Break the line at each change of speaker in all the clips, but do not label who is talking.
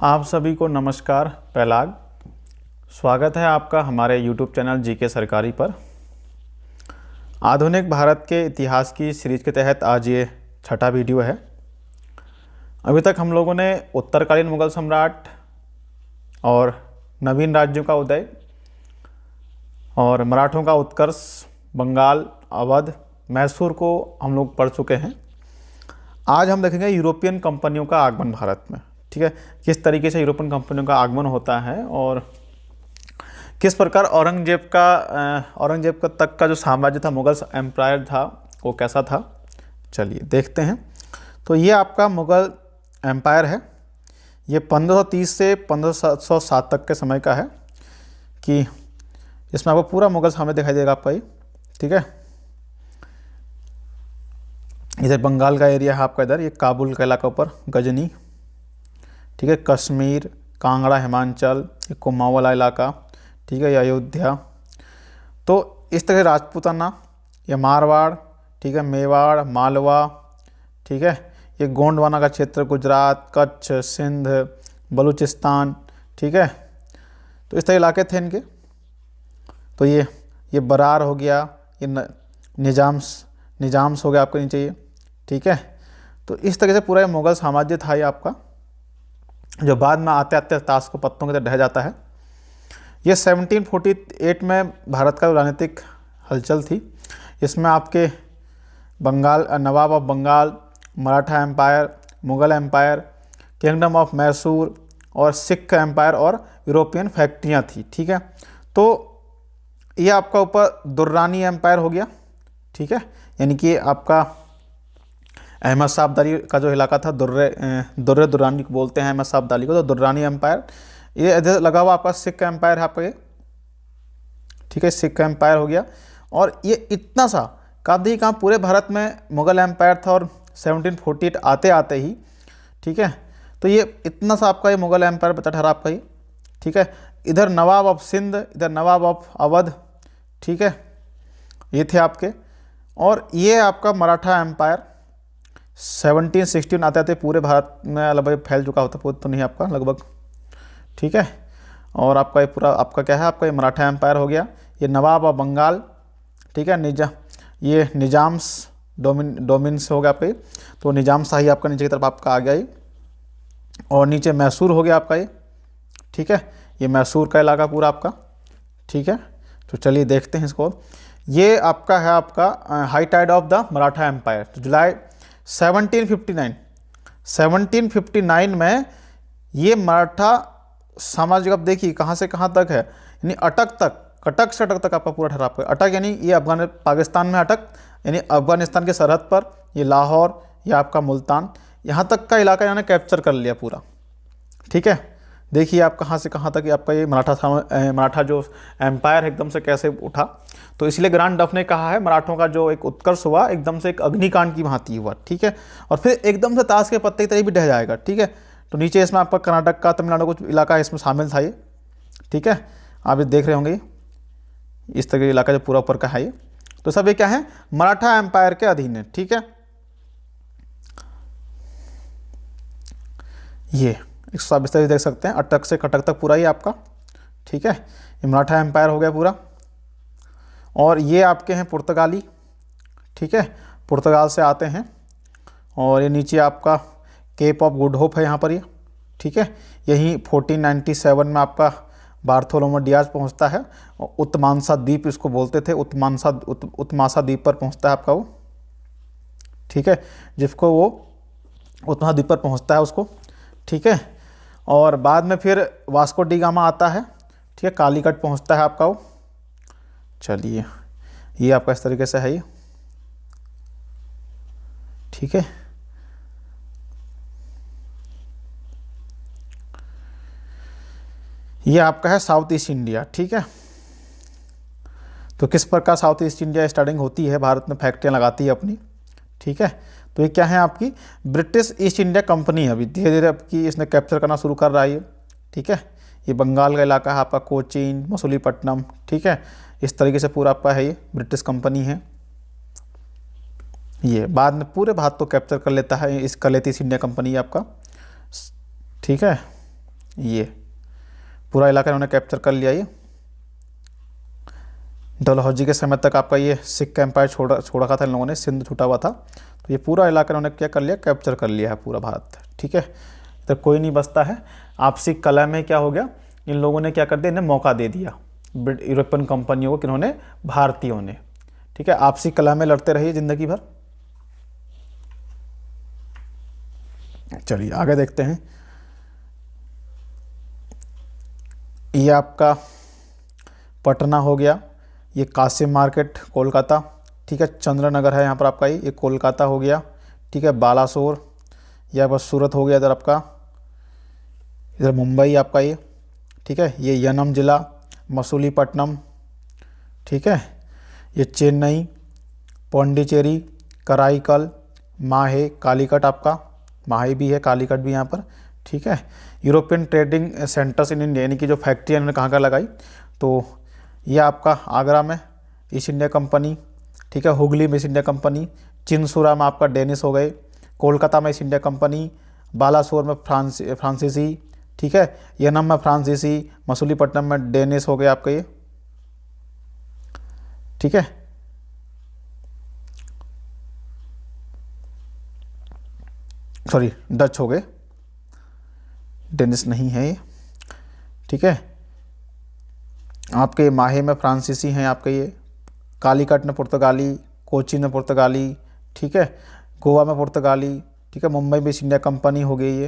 आप सभी को नमस्कार। पहलाग स्वागत है आपका हमारे YouTube चैनल जीके सरकारी पर। आधुनिक भारत के इतिहास की सीरीज के तहत आज ये छठा वीडियो है। अभी तक हम लोगों ने उत्तरकालीन मुगल सम्राट और नवीन राज्यों का उदय और मराठों का उत्कर्ष, बंगाल, अवध, मैसूर को हम लोग पढ़ चुके हैं। आज हम देखेंगे यूरोपियन कंपनियों का आगमन भारत में। ठीक है, किस तरीके से यूरोपियन कंपनियों का आगमन होता है और किस प्रकार औरंगजेब का तक का जो साम्राज्य था, मुगल एम्पायर था, वो कैसा था। चलिए देखते हैं। तो ये आपका मुगल एम्पायर है। ये 1530 से 1507 तक के समय का है कि इसमें आपको पूरा मुगल साम्राज्य दिखाई देगा आपका ये। ठीक है, इधर बंगाल का एरिया है आपका, इधर ये काबुल का इलाका, ऊपर गजनी, ठीक है, कश्मीर, कांगड़ा, हिमाचल, ये कुमाऊं वाला इलाका, ठीक है, ये अयोध्या। तो इस तरह राजपूताना, ये मारवाड़, ठीक है, मेवाड़, मालवा, ठीक है, ये गोंडवाना का क्षेत्र, गुजरात, कच्छ, सिंध, बलूचिस्तान, ठीक है। तो इस तरह इलाके थे इनके। तो ये बरार हो गया, ये निजाम्स हो गया आपके नीचे ये। ठीक है, तो इस तरह से पूरा ये मुगल साम्राज्य था ये आपका, जो बाद में आते आते ताश को पत्तों की तरह ढह जाता है। ये 1748 में भारत का राजनीतिक हलचल थी। इसमें आपके Bengal, Nawab of Bengal, Maratha empire, Mughal empire, kingdom of Mysore और सिख एम्पायर और यूरोपियन फैक्ट्रियाँ थी। ठीक है, तो ये आपका ऊपर दुर्रानी एम्पायर हो गया। ठीक है, यानी कि आपका अहमद शाह अब्दाली का जो इलाका था, दुर्रानी को बोलते हैं अहमद शाह अब्दाली को, तो दुर्रानी एम्पायर। ये इधर लगा हुआ आपका सिख एम्पायर है आपका ये। ठीक है, सिख एम्पायर हो गया। और ये इतना सा कहाँ पूरे भारत में मुगल एम्पायर था और 1748 आते आते ही, ठीक है, तो ये इतना सा आपका ये मुगल एम्पायर बचा ठहरा आपका ये। ठीक है, इधर नवाब ऑफ सिंध, इधर नवाब ऑफ अवध, ठीक है, ये थे आपके। और ये आपका मराठा एम्पायर 1716 आते आते पूरे भारत में लगभग फैल चुका होता, पूरा तो नहीं आपका लगभग। ठीक है, और आपका ये पूरा आपका क्या है, आपका ये मराठा एम्पायर हो गया। ये नवाब ऑफ बंगाल, ठीक है, ये निजाम्स डोमिन्स हो गया आपका ये। तो निजाम शाही आपका नीचे की तरफ आपका आ गया ये। और नीचे मैसूर हो गया आपका ये। ठीक है, ये मैसूर का इलाका पूरा आपका। ठीक है, तो चलिए देखते हैं इसको। ये आपका है आपका high tide of the Maratha empire. तो जुलाई 1759 में ये मराठा साम्राज्य, अब देखिए कहाँ से कहाँ तक है, यानी कटक से अटक तक आपका पूरा ठहरा आपका। अटक यानी ये पाकिस्तान में अटक, यानी अफगानिस्तान के सरहद पर, ये लाहौर, ये आपका मुल्तान, यहाँ तक का इलाका इन्होंने कैप्चर कर लिया पूरा। ठीक है, देखिए आप कहाँ से कहाँ तक आपका ये मराठा जो एम्पायर एकदम से कैसे उठा। तो इसलिए ग्रांड डफ ने कहा है मराठों का जो एक उत्कर्ष हुआ एकदम से एक अग्निकांड की भांति हुआ। ठीक है, और फिर एकदम से ताश के पत्ते की तरह भी ढह जाएगा। ठीक है, तो नीचे इसमें आपका कर्नाटक का, तमिलनाडु कुछ इलाका इसमें शामिल था ये। ठीक है, आप ये देख रहे होंगे इस तरह का इलाका जो पूरा ऊपर का है ये। तो सब ये क्या है, मराठा एम्पायर के अधीन है। ठीक है, ये एक सौ विस्तार देख सकते हैं, अटक से कटक तक पूरा ही आपका। ठीक है, ये मराठा एम्पायर हो गया पूरा। और ये आपके हैं पुर्तगाली। ठीक है, पुर्तगाल से आते हैं। और ये नीचे आपका केप ऑफ गुड होप है यहाँ पर ये। ठीक है, यहीं 1497 में आपका बार्थोलोमो डियाज पहुँचता है। उत्मांसा द्वीप इसको बोलते थे, उत्मासा द्वीप पर पहुँचता है आपका वो। ठीक है, जिसको वो उत्मासा द्वीप पर पहुँचता है उसको। ठीक है, और बाद में फिर वास्को डी गामा आता है। ठीक है, कालीकट पहुंचता है आपका वो। चलिए ये आपका इस तरीके से है ये। ठीक है, ये आपका है साउथ ईस्ट इंडिया। ठीक है, तो किस प्रकार साउथ ईस्ट इंडिया स्टार्टिंग होती है, भारत में फैक्ट्रियाँ लगाती है अपनी। ठीक है, तो ये क्या है आपकी ब्रिटिश ईस्ट इंडिया कंपनी है। अभी धीरे धीरे आपकी इसने कैप्चर करना शुरू कर रहा है ये। ठीक है, ये बंगाल का इलाका है आपका, कोचीन, मसूलीपट्टनम। ठीक है, इस तरीके से पूरा आपका है ये ब्रिटिश कंपनी है। ये बाद में पूरे भारत को कैप्चर कर लेता है, कर लेती ईस्ट इंडिया कंपनी आपका। ठीक है, ये पूरा इलाका इन्होंने कैप्चर कर लिया। ये डलहौजी के समय तक आपका ये सिख का एम्पायर छोड़ रखा था इन लोगों ने, सिंध छूटा हुआ था, तो ये पूरा इलाका इन्होंने क्या कर लिया, कैप्चर कर लिया है पूरा भारत। ठीक है, इधर कोई नहीं बचता है। आपसी कलह में क्या हो गया, इन लोगों ने क्या कर दिया, इन्हें मौका दे दिया यूरोपियन कंपनियों को, किन्होंने, भारतीयों ने। ठीक है, आपसी कलह में लड़ते रहिए ज़िंदगी भर। चलिए आगे देखते हैं। ये आपका पटना हो गया, ये कासिम मार्केट कोलकाता। ठीक है, चंद्रनगर है यहाँ पर आपका, ये कोलकाता हो गया। ठीक है, बालासोर, यह बस सूरत हो गया इधर आपका, इधर मुंबई आपका ये। ठीक है, ये यनम ज़िला, मसूलीपट्टनम। ठीक है, ये चेन्नई, पौंडीचेरी, कराईकल, माहे, कालीकट आपका, माहे भी है, कालीकट भी यहाँ पर। ठीक है, European trading centres in India, यानी कि जो फैक्ट्री इन्होंने कहाँ कहाँ लगाई, तो ये आपका आगरा में ईस्ट इंडिया कंपनी। ठीक है, हुगली में ईस्ट इंडिया कंपनी, चिनसुरा में आपका डेनिस हो गए, कोलकाता में ईस्ट इंडिया कंपनी, बालासोर में फ्रांसीसी। ठीक है, यनम में फ्रांसीसी, मसूलीपट्टनम में डेनिस हो गए आपका ये। ठीक है, सॉरी डच हो गए, डेनिस नहीं है ये। ठीक है, आपके माहे में फ्रांसीसी हैं आपके ये, कालीकट में पुर्तगाली, कोची में पुर्तगाली। ठीक है, गोवा में पुर्तगाली। ठीक है, मुंबई में ईस्ट इंडिया कंपनी हो गई ये,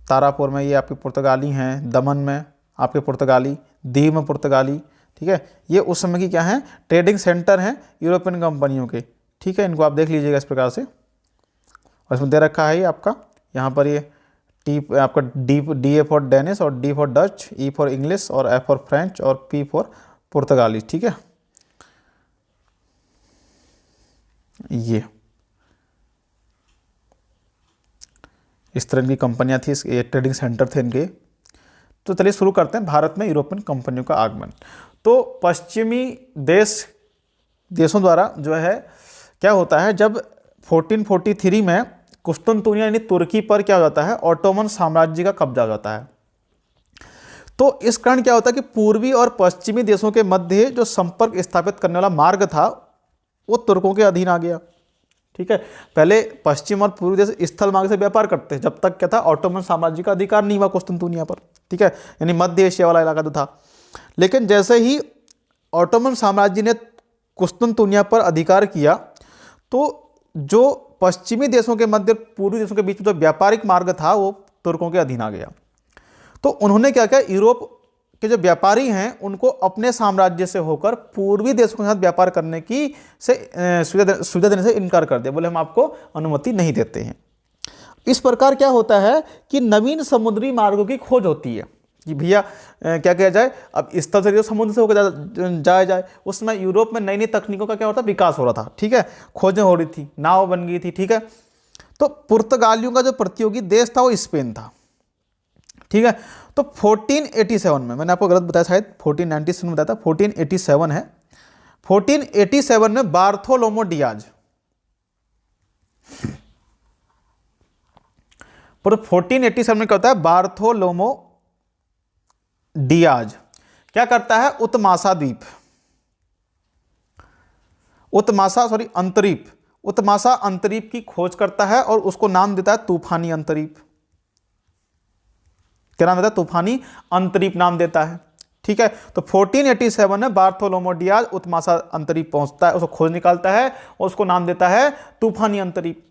तारापुर में ये आपके पुर्तगाली हैं, दमन में आपके पुर्तगाली, दीव में पुर्तगाली। ठीक है, ये उस समय की क्या है, ट्रेडिंग सेंटर हैं यूरोपियन कंपनियों के। ठीक है, इनको आप देख लीजिएगा इस प्रकार से। और इसमें दे रखा है ये आपका, यहाँ पर ये टी आपका डी ए फॉर डेनिस और D for Dutch, E for English और एफ फॉर फ्रेंच और पी फॉर पुर्तगाली। ठीक है, ये इस तरह की कंपनियां थी, ये ट्रेडिंग सेंटर थे इनके। तो चलिए शुरू करते हैं भारत में यूरोपियन कंपनियों का आगमन। तो पश्चिमी देशों द्वारा जो है क्या होता है, जब 1443 में कुस्तुनतुनिया यानी तुर्की पर क्या हो जाता है, ऑटोमन साम्राज्य का कब्जा हो जाता है। तो इस कारण क्या होता है कि पूर्वी और पश्चिमी देशों के मध्य जो संपर्क स्थापित करने वाला मार्ग था वो तुर्कों के अधीन आ गया। ठीक है, पहले पश्चिम और पूर्वी देश स्थल मार्ग से व्यापार करते हैं, जब तक क्या था, ऑटोमन साम्राज्य का अधिकार नहीं हुआ कुस्तुनतुनिया पर। ठीक है, यानी मध्य एशिया वाला इलाका जो था। लेकिन जैसे ही ऑटोमन साम्राज्य ने कुस्तुनतुनिया पर अधिकार किया, तो जो पश्चिमी देशों के मध्य पूर्वी देशों के बीच में जो व्यापारिक मार्ग था वो तुर्कों के अधीन आ गया। तो उन्होंने क्या किया, यूरोप के जो व्यापारी हैं उनको अपने साम्राज्य से होकर पूर्वी देशों के साथ व्यापार करने की सुविधा देने से इनकार कर दिया, बोले हम आपको अनुमति नहीं देते हैं। इस प्रकार क्या होता है कि नवीन समुद्री मार्गों की खोज होती है कि भैया क्या किया जाए, अब स्थल से समुद्र से होकर जाया जाए। उस समय यूरोप में नई नई तकनीकों का क्या होता, विकास हो रहा था। ठीक है, खोजें हो रही थी, नाव बन गई थी। ठीक है, तो पुर्तगालियों का जो प्रतियोगी देश था वो स्पेन था। ठीक है, तो 1487 में, मैंने आपको गलत बताया शायद, 1497 में बताया था, 1487 है। 1487 में बार्थोलोमो डियाज, पर 1487 में क्या होता है, बार्थोलोमो डियाज क्या करता है, उत्मासा अंतरीप की खोज करता है और उसको नाम देता है तूफानी अंतरीप। क्या नाम देता है, तूफानी अंतरीप नाम देता है। ठीक है, तो 1487 में बार्थोलोमो डियाज उत्मासा अंतरीप पहुंचता है, उसको खोज निकालता है और उसको नाम देता है तूफानी अंतरीप।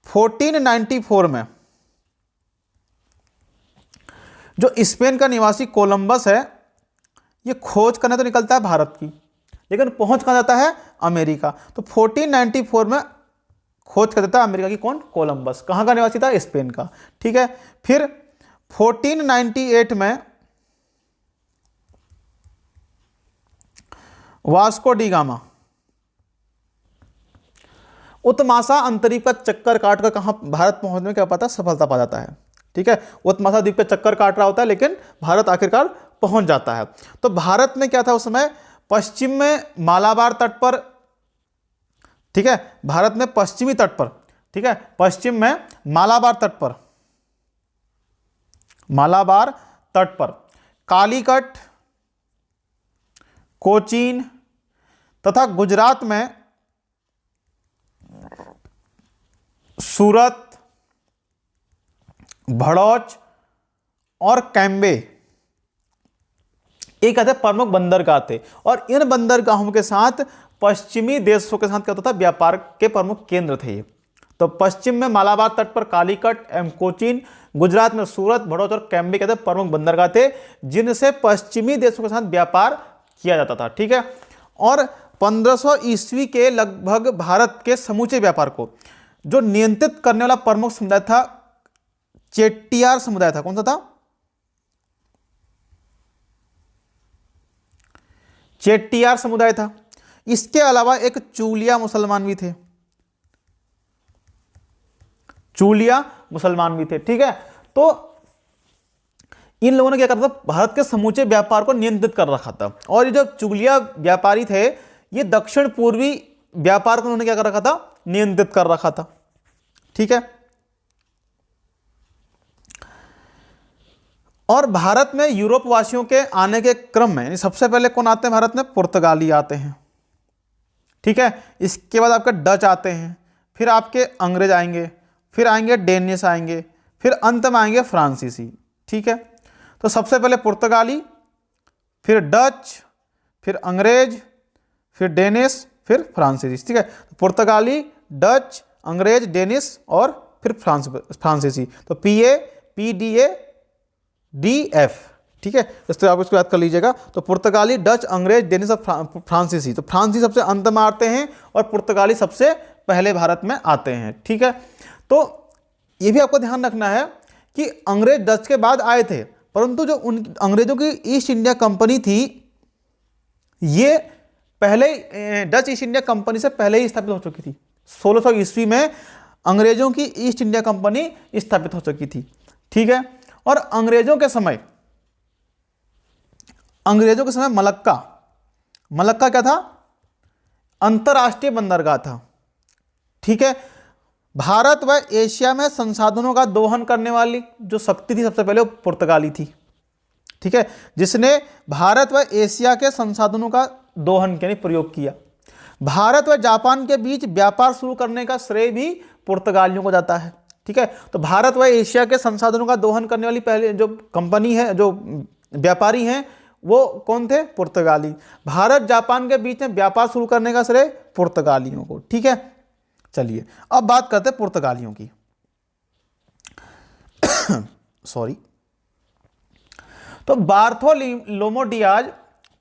1494 में जो स्पेन का निवासी कोलंबस है, ये खोज करने तो निकलता है भारत की, लेकिन पहुंच कहां जाता है, अमेरिका। तो 1494 में खोज कर देता है अमेरिका की, कौन, कोलंबस। कहां का निवासी था, स्पेन का। ठीक है, फिर 1498 में वास्को डी गामा उत्मासा अंतरीप का चक्कर काटकर कहां, भारत पहुंचने में क्या पाता, सफलता पा जाता है। ठीक है, उत्मासा द्वीप पे चक्कर काट रहा होता है, लेकिन भारत आखिरकार पहुंच जाता है। तो भारत में क्या था उस समय, पश्चिम में मालाबार तट पर, ठीक है, भारत में पश्चिमी तट पर, ठीक है, पश्चिम में मालाबार तट पर, मालाबार तट पर कालीकट, कोचीन तथा गुजरात में सूरत, भड़ौच और कैम्बे एक कहते प्रमुख बंदरगाह थे। और इन बंदरगाहों के साथ पश्चिमी देशों के साथ क्या होता था, व्यापार के प्रमुख केंद्र थे ये। तो पश्चिम में मालाबार तट पर कालीकट एवं कोचीन, गुजरात में सूरत, भड़ौच और कैम्बे कहते प्रमुख बंदरगाह थे जिनसे पश्चिमी देशों के साथ व्यापार किया जाता था। ठीक है। और 1500 ईस्वी के लगभग भारत के समूचे व्यापार को जो नियंत्रित करने वाला प्रमुख समुदाय था चेट्टियार समुदाय था। कौन सा था? चेट्टियार समुदाय था। इसके अलावा एक चूलिया मुसलमान भी थे, चूलिया मुसलमान भी थे। ठीक है। तो इन लोगों ने क्या करा था, भारत के समूचे व्यापार को नियंत्रित कर रखा था। और ये जो चूलिया व्यापारी थे ये दक्षिण पूर्वी व्यापार को उन्होंने क्या कर रखा था, नियंत्रित कर रखा था। ठीक है। और भारत में यूरोप वासियों के आने के क्रम में यानी सबसे पहले कौन आते हैं भारत में, पुर्तगाली आते हैं। ठीक है। इसके बाद आपके डच आते हैं, फिर आपके अंग्रेज आएंगे, फिर आएंगे डेनिश आएंगे, फिर अंत में आएंगे फ्रांसीसी। ठीक है। तो सबसे पहले पुर्तगाली, फिर डच, फिर अंग्रेज, फिर डेनिश, फिर फ्रांसीसी। ठीक है। तो पुर्तगाली, डच, अंग्रेज, डेनिश और फिर फ्रांसीसी। तो PA, PDA, DF। ठीक है। इस तरह आप इसको याद कर लीजिएगा। तो पुर्तगाली, डच, अंग्रेज, डेनिश और फ्रांसीसी। तो फ्रांसीसी सबसे अंत में आते हैं और पुर्तगाली सबसे पहले भारत में आते हैं। ठीक है। तो ये भी आपको ध्यान रखना है कि अंग्रेज डच के बाद आए थे, परंतु जो उन अंग्रेजों की ईस्ट इंडिया कंपनी थी ये पहले डच ईस्ट इंडिया कंपनी से पहले ही स्थापित हो चुकी थी। 1600 ईस्वी में अंग्रेजों की ईस्ट इंडिया कंपनी स्थापित हो चुकी थी। ठीक है। और अंग्रेजों के समय मलक्का क्या था, अंतरराष्ट्रीय बंदरगाह था। ठीक है। भारत व एशिया में संसाधनों का दोहन करने वाली जो शक्ति थी सबसे पहले वो पुर्तगाली थी। ठीक है। जिसने भारत व एशिया के संसाधनों का दोहन यानी प्रयोग किया। भारत व जापान के बीच व्यापार शुरू करने का श्रेय भी पुर्तगालियों को जाता है। ठीक है। तो भारत व एशिया के संसाधनों का दोहन करने वाली पहले जो कंपनी है, जो व्यापारी हैं, वो कौन थे, पुर्तगाली। भारत जापान के बीच में व्यापार शुरू करने का श्रेय पुर्तगालियों को। ठीक है। चलिए अब बात करते हैं पुर्तगालियों की। सॉरी। तो बार्थोलोमो डियाज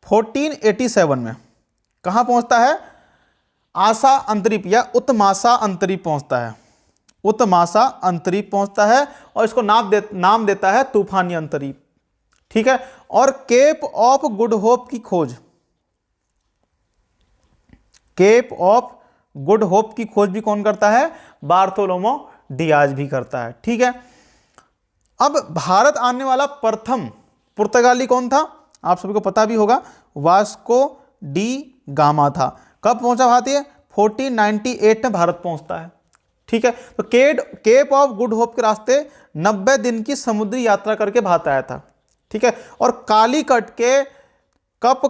1487 में कहां पहुंचता है, आसा अंतरीप या उत्मासा अंतरीप पहुंचता है। उत्मासा अंतरीप पहुंचता है और इसको नाम देता है तूफानी अंतरीप। ठीक है। और केप ऑफ गुड होप की खोज, केप ऑफ गुड होप की खोज भी कौन करता है, बार्थोलोमो डियाज भी करता है। ठीक है। अब भारत आने वाला प्रथम पुर्तगाली कौन था, आप सभी को पता भी होगा, वास्को डी गामा था। कब पहुंचा भारतीय, 1498 में भारत पहुंचता है। ठीक है। तो केप ऑफ गुड होप के रास्ते 90 दिन की समुद्री यात्रा करके भारत आया था। ठीक है। और कालीकट के कप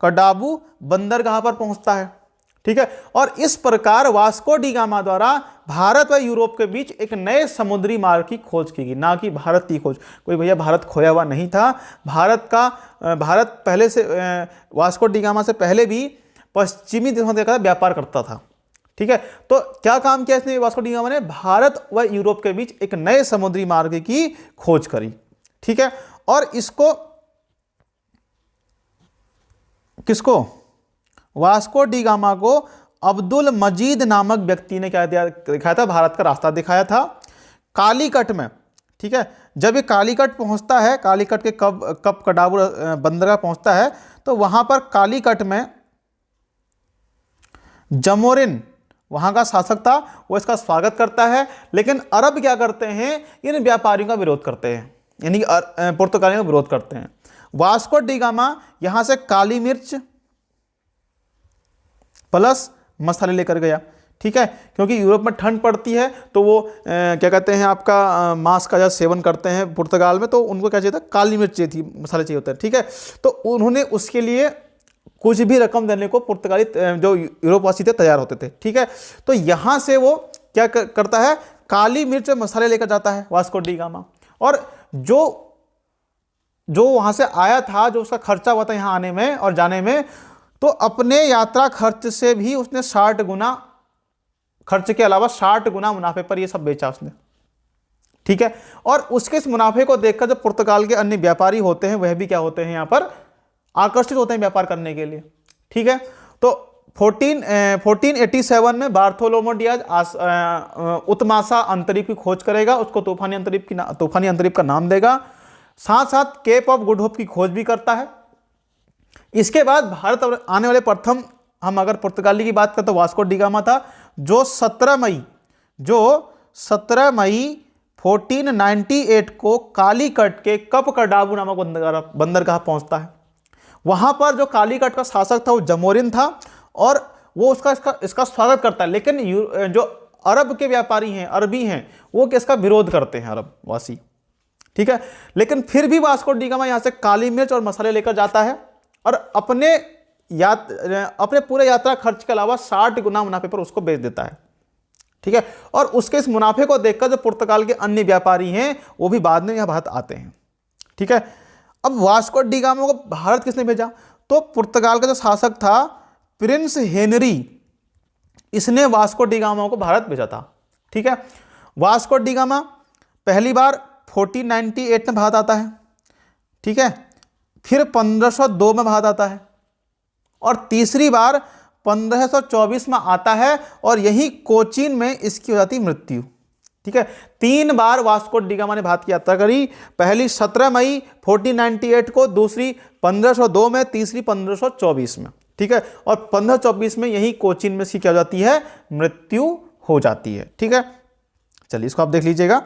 कडाबू बंदरगाह पर पहुंचता है। ठीक है। और इस प्रकार वास्को डी गामा द्वारा भारत व यूरोप के बीच एक नए समुद्री मार्ग की खोज की गई, ना कि भारत की खोज। कोई भैया भारत खोया हुआ नहीं था। भारत पहले से वास्को डी गामा से पहले भी पश्चिमी देशों से व्यापार करता था। ठीक है। तो क्या काम किया इसने वास्को डी गामा ने, भारत व यूरोप के बीच एक नए समुद्री मार्ग की खोज करी। ठीक है। और किसको, वास्को डी गामा को अब्दुल मजीद नामक व्यक्ति ने क्या दिखाया था, भारत का रास्ता दिखाया था कालीकट में। ठीक है। जब ये कालीकट पहुंचता है, कालीकट के कप कडाबू बंदरगाह पहुंचता है, तो वहां पर कालीकट में जमोरिन वहां का शासक था, वो इसका स्वागत करता है। लेकिन अरब क्या करते हैं, इन व्यापारियों का विरोध करते हैं, यानी पुर्तगालियों का विरोध करते हैं। वास्को डी गामा यहां से काली मिर्च प्लस मसाले लेकर गया। ठीक है, क्योंकि यूरोप में ठंड पड़ती है तो वो क्या कहते हैं आपका मांस का जब सेवन करते हैं पुर्तगाल में, तो उनको क्या चाहिए था, काली मिर्च चाहिए थी, मसाले चाहिए होते हैं। ठीक है, तो उन्होंने उसके लिए कुछ भी रकम देने को पुर्तगाली जो यूरोपवासी थे तैयार होते थे। ठीक है, तो यहाँ से वो क्या करता है, काली मिर्च मसाले लेकर जाता है वास्को डी गामा, और जो वहाँ से आया था, जो उसका खर्चा हुआ था यहाँ आने में और जाने में, तो अपने यात्रा खर्च से भी उसने 60 गुना खर्च के अलावा 60 गुना मुनाफे पर ये सब बेचा उसने। ठीक है, और उसके इस मुनाफे को देखकर जो पुर्तगाल के अन्य व्यापारी होते हैं वह भी क्या होते हैं, यहाँ पर आकर्षित होते हैं व्यापार करने के लिए। ठीक है, तो 1487 में बार्थोलोमो डियाज उत्मासा अंतरीप की खोज करेगा, उसको तूफानी अंतरीप का नाम देगा, साथ साथ केप ऑफ गुड होप की खोज भी करता है। इसके बाद भारत आने वाले प्रथम, हम अगर पुर्तगाली की बात करें तो वास्को डी गामा था, जो 17 मई 1498 को कालीकट के कप कडाबू नामक बंदरगाह पहुंचता है। वहां पर जो कालीकट का शासक था वो जमोरिन था, और वो इसका स्वागत करता है, लेकिन जो अरब के व्यापारी हैं, अरबी हैं, वो इसका विरोध करते हैं, अरब वासी। ठीक है, लेकिन फिर भी वास्को डी गामा यहां से काली मिर्च और मसाले लेकर जाता है, और अपने पूरे यात्रा खर्च के अलावा 60 गुना मुनाफे पर उसको बेच देता है। ठीक है, और उसके इस मुनाफे को देखकर जो पुर्तगाल के अन्य व्यापारी हैं वो भी बाद में यहां भारत आते हैं। ठीक है, अब वास्को डी गामा को भारत किसने भेजा, तो पुर्तगाल का जो शासक था प्रिंस हेनरी, इसने वास्को डी गामा को भारत भेजा था। ठीक है, वास्को डी गामा पहली बार 1498 में भारत आता है। ठीक है, फिर 1502 में भारत आता है, और तीसरी बार 1524 में आता है, और यही कोचीन में इसकी हो जाती मृत्यु। ठीक है, 3 बार वास्को डी गामा ने भारत की यात्रा करी, पहली 17 मई 1498 को, दूसरी 1502 में, तीसरी 1524 में। ठीक है, और 1524 में यही कोचीन में इसकी क्या हो जाती है, मृत्यु हो जाती है। ठीक है, चलिए इसको आप देख लीजिएगा,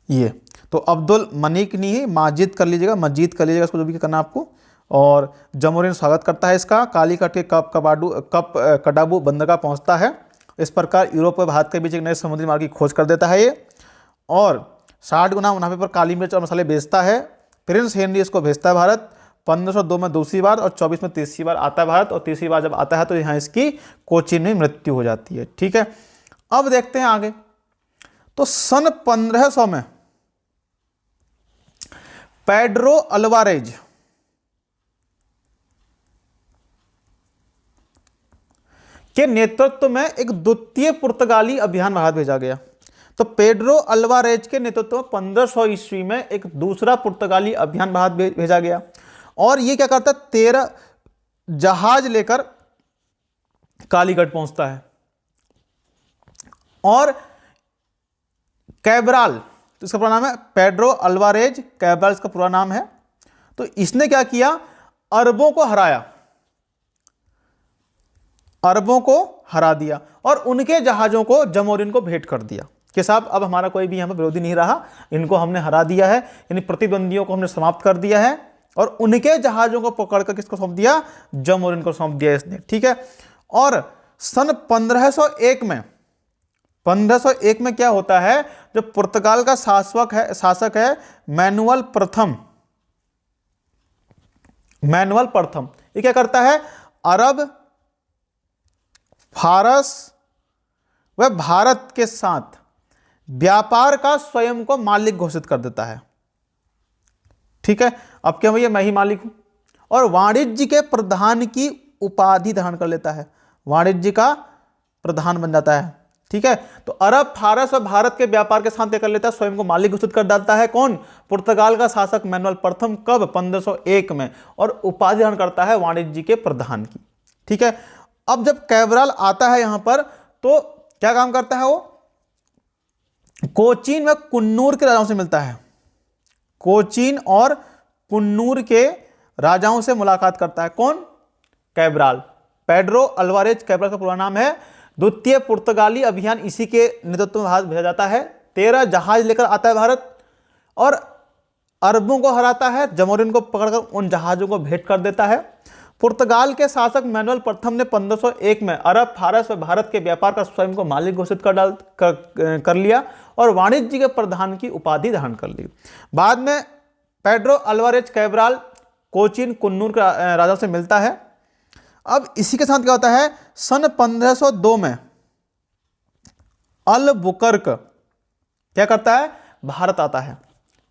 ये तो अब्दुल मनीक नहीं है, मस्जिद कर लीजिएगा, मस्जिद कर लीजिएगा, इसको जो भी करना आपको। और जमोरिन स्वागत करता है इसका, कालीकट के कप कडाबू बंदरगाह पहुंचता है। इस प्रकार यूरोप और भारत के बीच एक नए समुद्री मार्ग की खोज कर देता है ये, और 60 गुना मुनाफे पर काली मिर्च और मसाले बेचता है। प्रिंस हेनरी इसको भेजता है भारत, 1502 में दूसरी बार, और 24 में तीसरी बार आता है भारत, और तीसरी बार जब आता है तो यहाँ इसकी कोचीन में मृत्यु हो जाती है। ठीक है, अब देखते हैं आगे। तो सन 1500 में पेड्रो अल्वारेज के नेतृत्व में एक द्वितीय पुर्तगाली अभियान भारत भेजा गया। तो पेड्रो अल्वारेज के नेतृत्व में 1500 ईस्वी में एक दूसरा पुर्तगाली अभियान भारत भेजा गया, और ये क्या करता है, 13 जहाज लेकर कालीकट पहुंचता है, और कैब्राल, तो इसका पूरा नाम है पेड्रो अल्वारेज कैब्राल, इसका पूरा नाम है। तो इसने क्या किया, अरबों को हरा दिया, और उनके जहाजों को जमोरिन को भेंट कर दिया कि साहब अब हमारा कोई भी यहाँ पर विरोधी नहीं रहा, इनको हमने हरा दिया है, यानी प्रतिद्वंदियों को हमने समाप्त कर दिया है, और उनके जहाजों को पकड़कर किसको सौंप दिया, जमोरिन को सौंप दिया इसने। ठीक है, और सन 1501 में क्या होता है, जो पुर्तगाल का शासक है मैनुअल प्रथम, ये क्या करता है, अरब, फारस व भारत के साथ व्यापार का स्वयं को मालिक घोषित कर देता है। ठीक है, अब क्या भैया मैं ही मालिक हूं, और वाणिज्य के प्रधान की उपाधि धारण कर लेता है, वाणिज्य का प्रधान बन जाता है। ठीक है, तो अरब, फारस और भारत के व्यापार के साथ क्या कर लेता है, स्वयं को मालिक घोषित कर डालता है। कौन, पुर्तगाल का शासक मैनुअल प्रथम, कब, 1501 में, और उपाधि धारण करता है वाणिज्य के प्रधान की। ठीक है, अब जब कैब्राल आता है यहां पर, तो क्या काम करता है वो, कोचीन में कुन्नूर के राजाओं से मिलता है, कोचीन और कुन्नूर के राजाओं से मुलाकात करता है। कौन, कैब्राल, पेड्रो अल्वारेज कैब्राल का पूरा नाम है। द्वितीय पुर्तगाली अभियान इसी के नेतृत्व में भारत भेजा जाता है। 13 जहाज लेकर आता है भारत, और अरबों को हराता है, जमोरिन को पकड़कर उन जहाजों को भेंट कर देता है। पुर्तगाल के शासक मैनुअल प्रथम ने 1501 में अरब, फारस व भारत के व्यापार का स्वयं को मालिक घोषित कर लिया और वाणिज्य के प्रधान की उपाधि धारण कर ली। बाद में Pedro Alvares Cabral Cochin Coonoor का राजा से मिलता है। अब इसी के साथ क्या होता है, सन 1502 में अलबुकर्क क्या करता है, भारत आता है।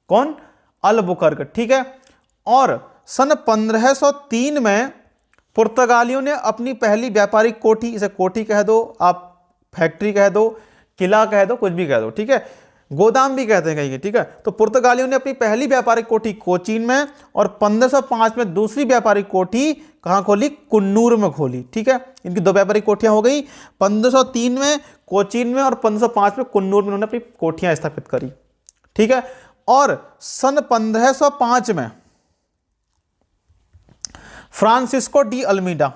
कौन, अलबुकर्क, ठीक है। और सन 1503 में पुर्तगालियों ने अपनी पहली व्यापारिक कोठी, इसे कोठी कह दो आप, फैक्ट्री कह दो, किला कह दो, कुछ भी कह दो, ठीक है, गोदाम भी कहते हैं कहीं, ठीक है। तो पुर्तगालियों ने अपनी पहली व्यापारिक कोठी कोचीन में और 1505 में दूसरी व्यापारिक कोठी कहाँ खोली, कुन्नूर में खोली, ठीक है। इनकी दो व्यापारिक कोठियां हो गई, 1503 में कोचीन में और 1505 में कुन्नूर में उन्होंने अपनी कोठियां स्थापित करी, ठीक है। और सन 1505 में Francisco de Almeida,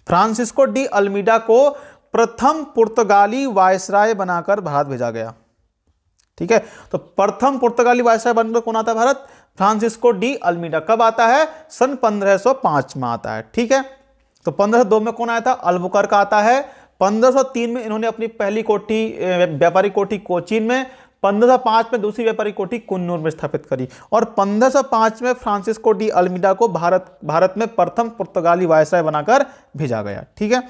Francisco de Almeida को प्रथम पुर्तगाली वायसराय बनाकर भारत भेजा गया, ठीक है। तो प्रथम पुर्तगाली वायसराय बनकर कौन आता है भारत, फ्रांसिस्को डी अल्मीडा। कब आता है, सन 1505 में आता है, ठीक है। तो 1502 में कौन आया था, अल्बुकर्क आता है। 1503 में इन्होंने अपनी पहली कोठी, व्यापारिक कोठी कोचीन में, 1505 में दूसरी व्यापारिक कोठी कुन्नूर में स्थापित करी और 1505 में फ्रांसिस्को डी अल्मीडा को भारत में प्रथम पुर्तगाली वायसराय बनाकर भेजा गया, ठीक है।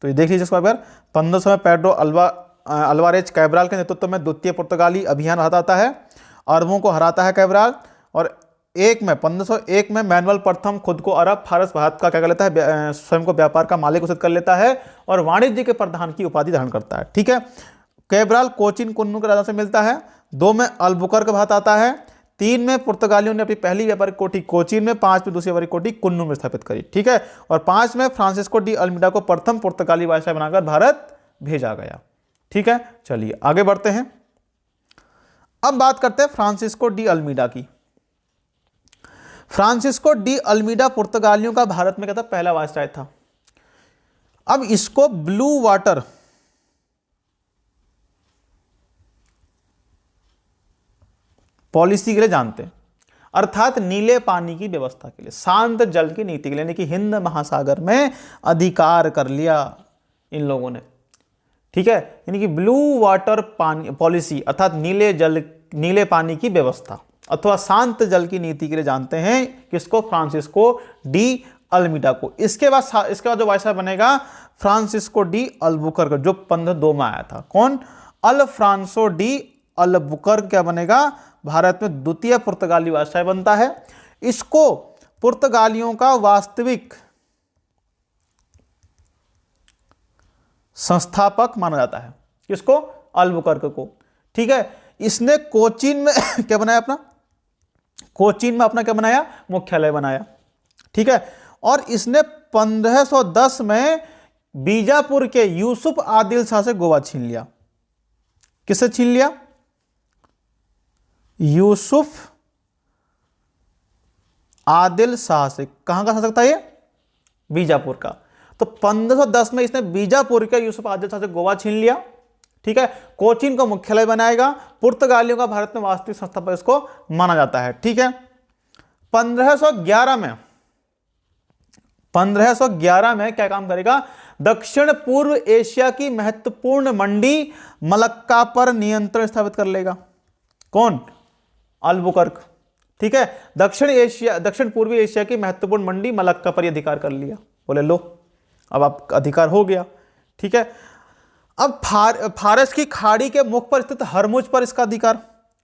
तो ये देख लीजिए इसको अगर 1500 में पेड्रो अल्वारेज कैब्राल के नेतृत्व में द्वितीय पुर्तगाली अभियान हटाता है, अरबों को हराता है कैब्राल। और 1501 में मैनुअल प्रथम खुद को अरब, फारस, भारत का क्या कर लेता है, स्वयं को व्यापार का मालिक घोषित कर लेता है और वाणिज्य के प्रधान की उपाधि धारण करता है, ठीक है। कैब्राल कोचीन कुन्नूर के राजा से मिलता है। 2 में अलबुकर्क भारत आता है। 3 में पुर्तगालियों ने अपनी पहली व्यापारिक कोठी कोचीन में, 5 में दूसरी व्यापारिक कोठी कुन्नूर में स्थापित करी, ठीक है। और 5 में फ्रांसिस्को डी अल्मीडा को प्रथम पुर्तगाली वायसराय बनाकर भारत भेजा गया, ठीक है। चलिए आगे बढ़ते हैं। अब बात करते हैं फ्रांसिस्को डी अल्मीडा की। फ्रांसिस्को डी अल्मीडा पुर्तगालियों का भारत में क्या था, पहला वायसराय था। अब इसको ब्लू वाटर पॉलिसी के लिए जानते हैं, अर्थात नीले पानी की व्यवस्था के लिए, शांत जल की नीति के लिए, यानी कि हिंद महासागर में अधिकार कर लिया इन लोगों ने, ठीक है। यानी कि ब्लू वाटर पानी पॉलिसी अर्थात नीले पानी की व्यवस्था अथवा शांत जल की नीति के लिए जानते हैं किसको, फ्रांसिस्को डी अल्मीडा को। इसके बाद जो वायसराय बनेगा फ्रांसिस्को डी अल्बुकर्क, जो 1502 में आया था। कौन, अल्फ्रांसो डी अल्बुकर्क क्या बनेगा, भारत में द्वितीय पुर्तगाली वायसराय बनता है। इसको पुर्तगालियों का वास्तविक संस्थापक माना जाता है, किसको, अल्बुकर्क को, ठीक है। इसने कोचीन में क्या बनाया, अपना कोचीन में अपना क्या बनाया, मुख्यालय बनाया, ठीक है। और इसने 1510 में बीजापुर के यूसुफ आदिल शाह से गोवा छीन लिया। किससे छीन लिया, यूसुफ आदिल शाह से। कहां का शासक था ये, बीजापुर का। तो 1510 में इसने बीजापुर के यूसुफ आदिल शाह से गोवा छीन लिया, ठीक है। कोचीन को मुख्यालय बनाएगा। पुर्तगालियों का भारत में वास्तविक संस्थापक इसको माना जाता है, ठीक है। 1511 में क्या काम करेगा, दक्षिण पूर्व एशिया की महत्वपूर्ण मंडी मलक्का पर नियंत्रण स्थापित कर लेगा। कौन, अल्बुकर्क, ठीक है। दक्षिण पूर्वी एशिया की महत्वपूर्ण मंडी मलक्का पर अधिकार कर लिया। बोले लो, अब आप अधिकार हो गया, ठीक है। अब फारस की खाड़ी के मुख पर स्थित हरमुज पर इसका अधिकार,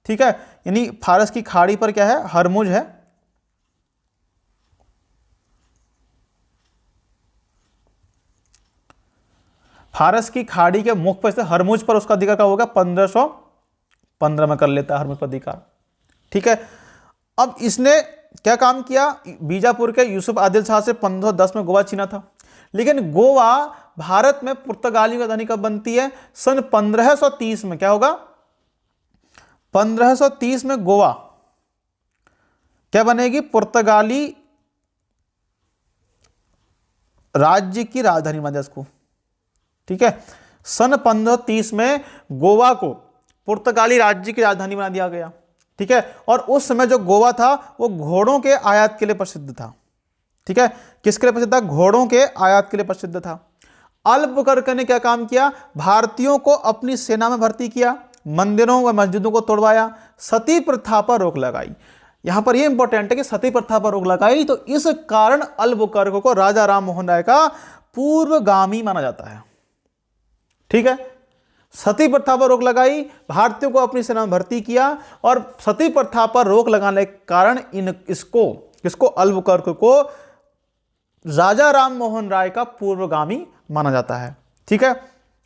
ठीक है। यानी फारस की खाड़ी पर क्या है, हरमुज है। फारस की खाड़ी के मुख पर स्थित हरमुज पर उसका अधिकार का होगा 1515 में कर लेता है हरमुज पर अधिकार, ठीक है। अब इसने क्या काम किया, बीजापुर के यूसुफ आदिल शाह से 1510 में गोवा छीना था। लेकिन गोवा भारत में पुर्तगाली राजधानी कब बनती है, सन 1530 में। क्या होगा, 1530 में गोवा क्या बनेगी, पुर्तगाली राज्य की राजधानी बन जाए इसको, ठीक है। सन 1530 में गोवा को पुर्तगाली राज्य की राजधानी बना दिया गया, ठीक है। और उस समय जो गोवा था वो घोड़ों के आयात के लिए प्रसिद्ध था, ठीक है। किसके लिए प्रसिद्ध था? घोड़ों के आयात के लिए प्रसिद्ध था। अल्बुकर्क ने क्या काम किया? भारतीयों को अपनी सेना में भर्ती किया, मंदिरों व मस्जिदों को तोड़वाया, सती प्रथा पर रोक लगाई। यहां पर यह इंपॉर्टेंट है कि सती प्रथा पर रोक लगाई, तो इस कारण अल्बुकर्क को राजा राम मोहन राय का पूर्वगामी माना जाता है, ठीक है। सती प्रथा पर रोक लगाई, भारतीयों को अपनी सेना में भर्ती किया, और सती प्रथा पर रोक लगाने के कारण इसको अल्बुकर्क को राजा राम मोहन राय का पूर्वगामी माना जाता है, ठीक है।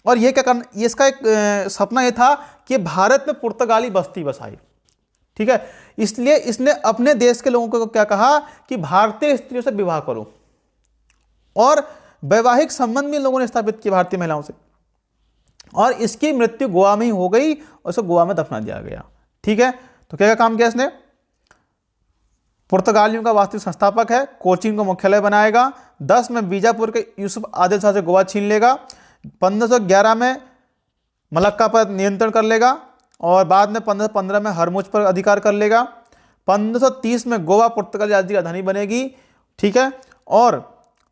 और ये क्या करना, इसका एक सपना यह था कि भारत में पुर्तगाली बस्ती बसाई, ठीक है। इसलिए इसने अपने देश के लोगों को क्या कहा कि भारतीय स्त्रियों से विवाह करो, और वैवाहिक संबंध भी लोगों ने स्थापित किए भारतीय महिलाओं से, और इसकी मृत्यु गोवा में ही हो गई और उसे गोवा में दफना दिया गया, ठीक है। तो क्या काम किया इसने? पुर्तगालियों का वास्तविक संस्थापक है, कोचीन को मुख्यालय बनाएगा, 10 में बीजापुर के यूसुफ आदिल शाह से गोवा छीन लेगा, 1511 में मलक्का पर नियंत्रण कर लेगा, और बाद में 1515 में हरमुज पर अधिकार कर लेगा, 1530 में गोवा पुर्तगाली राज्य की राजधानी बनेगी, ठीक है। और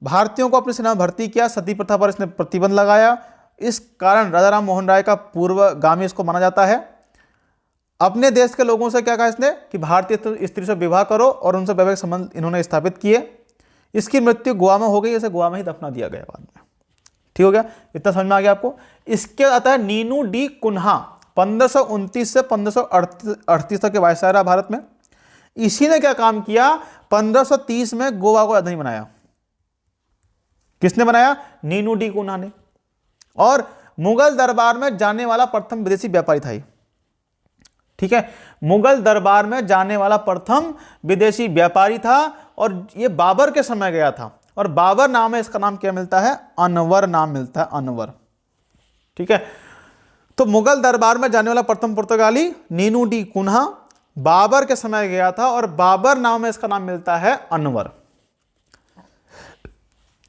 भारतीयों को अपनी सेना में भर्ती किया, सती प्रथा पर इसने प्रतिबंध लगाया, इस कारण राजा राम मोहन राय का पूर्वगामी इसको माना जाता है। अपने देश के लोगों से क्या कहा इसने कि भारतीय स्त्री से विवाह करो, और उनसे वैवाहिक संबंध इन्होंने स्थापित किए। इसकी मृत्यु गोवा में हो गई, इसे गोवा में ही दफना दिया गया बाद में, ठीक हो गया। इतना समझ में आ गया आपको। इसके आता है नीनू डी कुन्हा, 1529 से 1538 तक के वायसराय रहा भारत में। इसी ने क्या काम किया? 1530 में गोवा को राजधानी बनाया। किसने बनाया? नीनू डी कुन्हा ने। और मुगल दरबार में जाने वाला प्रथम विदेशी व्यापारी था ये, ठीक है। मुगल दरबार में जाने वाला प्रथम विदेशी व्यापारी था, और ये बाबर के समय गया था, और बाबर नाम है, इसका नाम क्या मिलता है? अनवर नाम मिलता है, अनवर, ठीक है। तो मुगल दरबार में जाने वाला प्रथम पुर्तगाली नीनू डी कुन्हा बाबर के समय गया था, और बाबर नाम में इसका नाम मिलता है अनवर।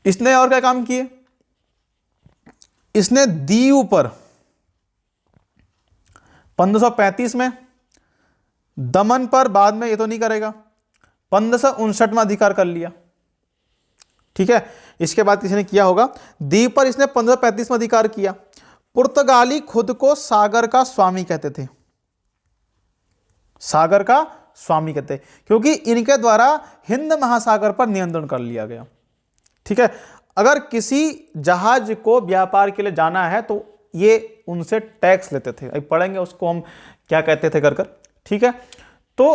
इसने और क्या काम किए? इसने दीव पर 1535 में, दमन पर बाद में, ये तो नहीं करेगा, 1559 में अधिकार कर लिया, ठीक है। इसके बाद किसी ने किया होगा, दीव पर इसने 1535 में अधिकार किया। पुर्तगाली खुद को सागर का स्वामी कहते थे, सागर का स्वामी कहते, क्योंकि इनके द्वारा हिंद महासागर पर नियंत्रण कर लिया गया, ठीक है। अगर किसी जहाज को व्यापार के लिए जाना है तो ये उनसे टैक्स लेते थे, अब पढ़ेंगे उसको हम क्या कहते थे कर, ठीक है। तो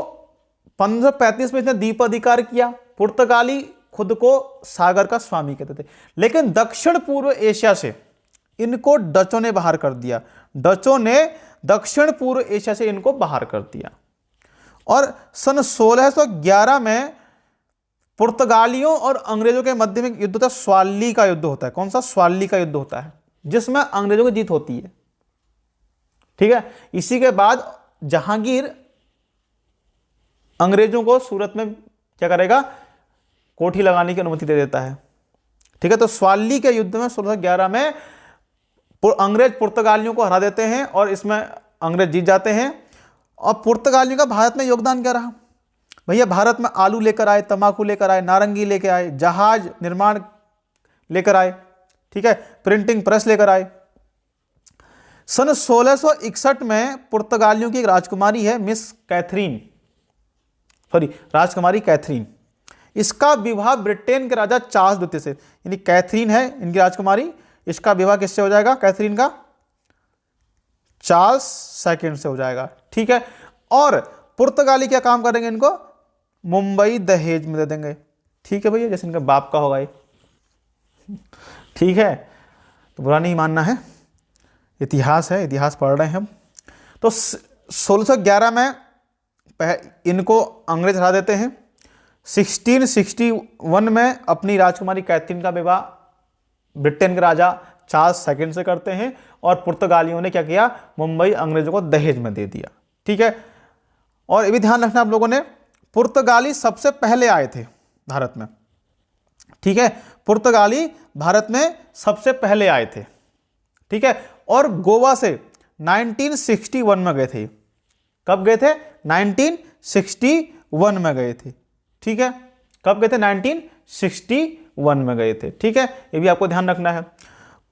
1535 में इसने द्वीप अधिकार किया। पुर्तगाली खुद को सागर का स्वामी कहते थे, लेकिन दक्षिण पूर्व एशिया से इनको डचों ने बाहर कर दिया। डचों ने दक्षिण पूर्व एशिया से इनको बाहर कर दिया, और सन 1611 में पुर्तगालियों और अंग्रेजों के मध्य में युद्ध होता है, स्वाली का युद्ध होता है। कौन सा? स्वाली का युद्ध होता है, जिसमें अंग्रेजों की जीत होती है, ठीक है। इसी के बाद जहांगीर अंग्रेजों को सूरत में क्या करेगा? कोठी लगाने की अनुमति दे देता है, ठीक है। तो स्वाली के युद्ध में 1611 में अंग्रेज पुर्तगालियों को हरा देते हैं, और इसमें अंग्रेज जीत जाते हैं। और पुर्तगालियों का भारत में योगदान क्या रहा? भैया भारत में आलू लेकर आए, तंबाकू लेकर आए, नारंगी लेकर आए, जहाज निर्माण लेकर आए, ठीक है, प्रिंटिंग प्रेस लेकर आए। सन 1661 में पुर्तगालियों की एक राजकुमारी है, मिस कैथरीन, राजकुमारी कैथरीन। इसका विवाह ब्रिटेन के राजा चार्ल्स द्वितीय से, यानी कैथरीन है इनकी राजकुमारी, इसका विवाह किससे हो जाएगा? कैथरीन का चार्ल्स सेकंड से हो जाएगा, ठीक है। और पुर्तगाली क्या काम करेंगे? इनको मुंबई दहेज में दे देंगे, ठीक है भैया, जैसे इनके बाप का होगा ये, ठीक है। तो बुरा नहीं मानना है, इतिहास है, इतिहास पढ़ रहे हैं हम। तो 1611 में इनको अंग्रेज हरा देते हैं। 1661 में अपनी राजकुमारी कैथरीन का विवाह ब्रिटेन के राजा चार्ल्स सेकंड से करते हैं, और पुर्तगालियों ने क्या किया? मुंबई अंग्रेजों को दहेज में दे दिया, ठीक है। और ये भी ध्यान रखना आप लोगों ने, पुर्तगाली सबसे पहले आए थे भारत में, ठीक है। पुर्तगाली भारत में सबसे पहले आए थे, ठीक है। और गोवा से 1961 में गए थे। कब गए थे? 1961 में गए थे। ठीक है, कब गए थे? 1961 में गए थे। ठीक है, ये भी आपको ध्यान रखना है।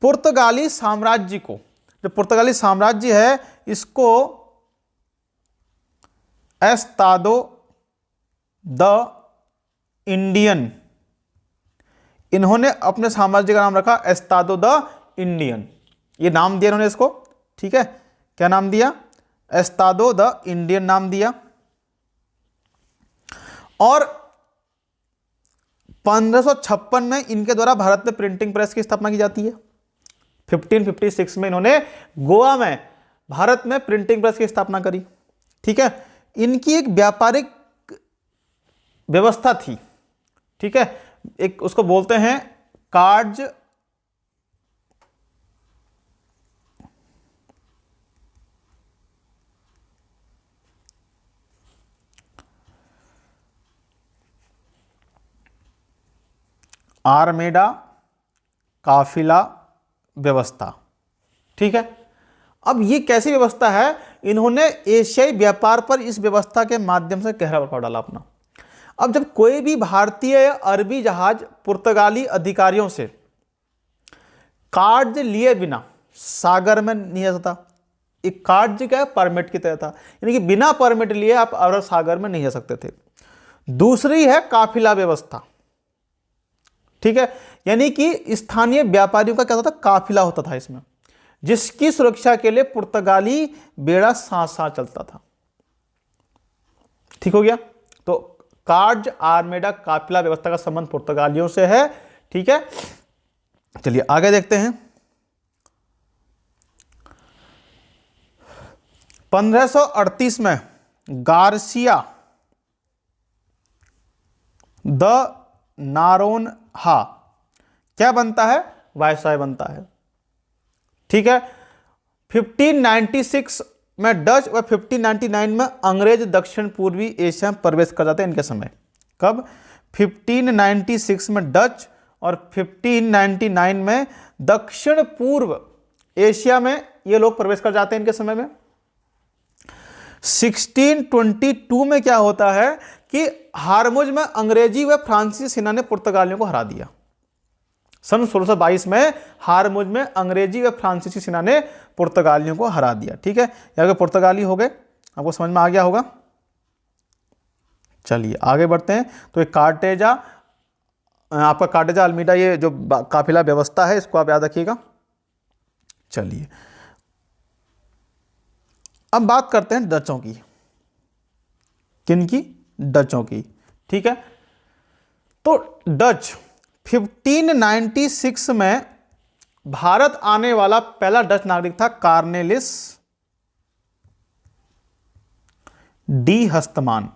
पुर्तगाली साम्राज्य को, जो पुर्तगाली साम्राज्य है इसको एस्तादो द इंडियन, इन्होंने अपने साम्राज्य का नाम रखा एस्तादो द इंडियन, ये नाम दिया इन्होंने इसको। ठीक है, क्या नाम दिया? एस्तादो द इंडियन नाम दिया। और 1556 में इनके द्वारा भारत में प्रिंटिंग प्रेस की स्थापना की जाती है। 1556 में इन्होंने गोवा में, भारत में प्रिंटिंग प्रेस की स्थापना करी। ठीक है, इनकी एक व्यापारिक व्यवस्था थी। ठीक है, एक उसको बोलते हैं कार्ज आर्मेडा काफिला व्यवस्था। ठीक है, अब ये कैसी व्यवस्था है? इन्होंने एशियाई व्यापार पर इस व्यवस्था के माध्यम से गहरा प्रभाव डाला अपना। अब जब कोई भी भारतीय या अरबी जहाज पुर्तगाली अधिकारियों से कार्ड लिए बिना सागर में नहीं जा सकता, एक कार्ड क्या है? परमिट की तरह था, यानी कि बिना परमिट लिए आप अरब सागर में नहीं जा सकते थे। दूसरी है काफिला व्यवस्था। ठीक है, यानी कि स्थानीय व्यापारियों का क्या होता था? काफिला होता था इसमें, जिसकी सुरक्षा के लिए पुर्तगाली बेड़ा साथ साथ चलता था। ठीक हो गया, तो कार्ज आर्मेडा काफिला व्यवस्था का संबंध पुर्तगालियों से है। ठीक है, चलिए आगे देखते हैं। 1538 में गार्सिया द नारोन्हा क्या बनता है? वायसराय बनता है। ठीक है, 1596 में डच और 1599 में अंग्रेज दक्षिण पूर्वी एशिया में प्रवेश कर जाते हैं इनके समय। कब? 1596 में डच और 1599 में दक्षिण पूर्व एशिया में ये लोग प्रवेश कर जाते हैं इनके समय में। 1622 में क्या होता है कि हारमुज में अंग्रेजी व फ्रांसीसी सेना ने पुर्तगालियों को हरा दिया। सन 1622 में हारमुज में अंग्रेजी व फ्रांसीसी सेना ने पुर्तगालियों को हरा दिया। ठीक है, यहाँ के पुर्तगाली हो गए, आपको समझ में आ गया होगा। चलिए आगे बढ़ते हैं। तो एक कार्टेजा, आपका कार्टेजा अल्मीडा, ये जो काफिला व्यवस्था है इसको आप याद रखिएगा। चलिए अब बात करते हैं डचों की। किनकी? डचों की। ठीक है, तो डच 1596 में भारत आने वाला पहला डच नागरिक था कार्नेलिस डी हस्तमान।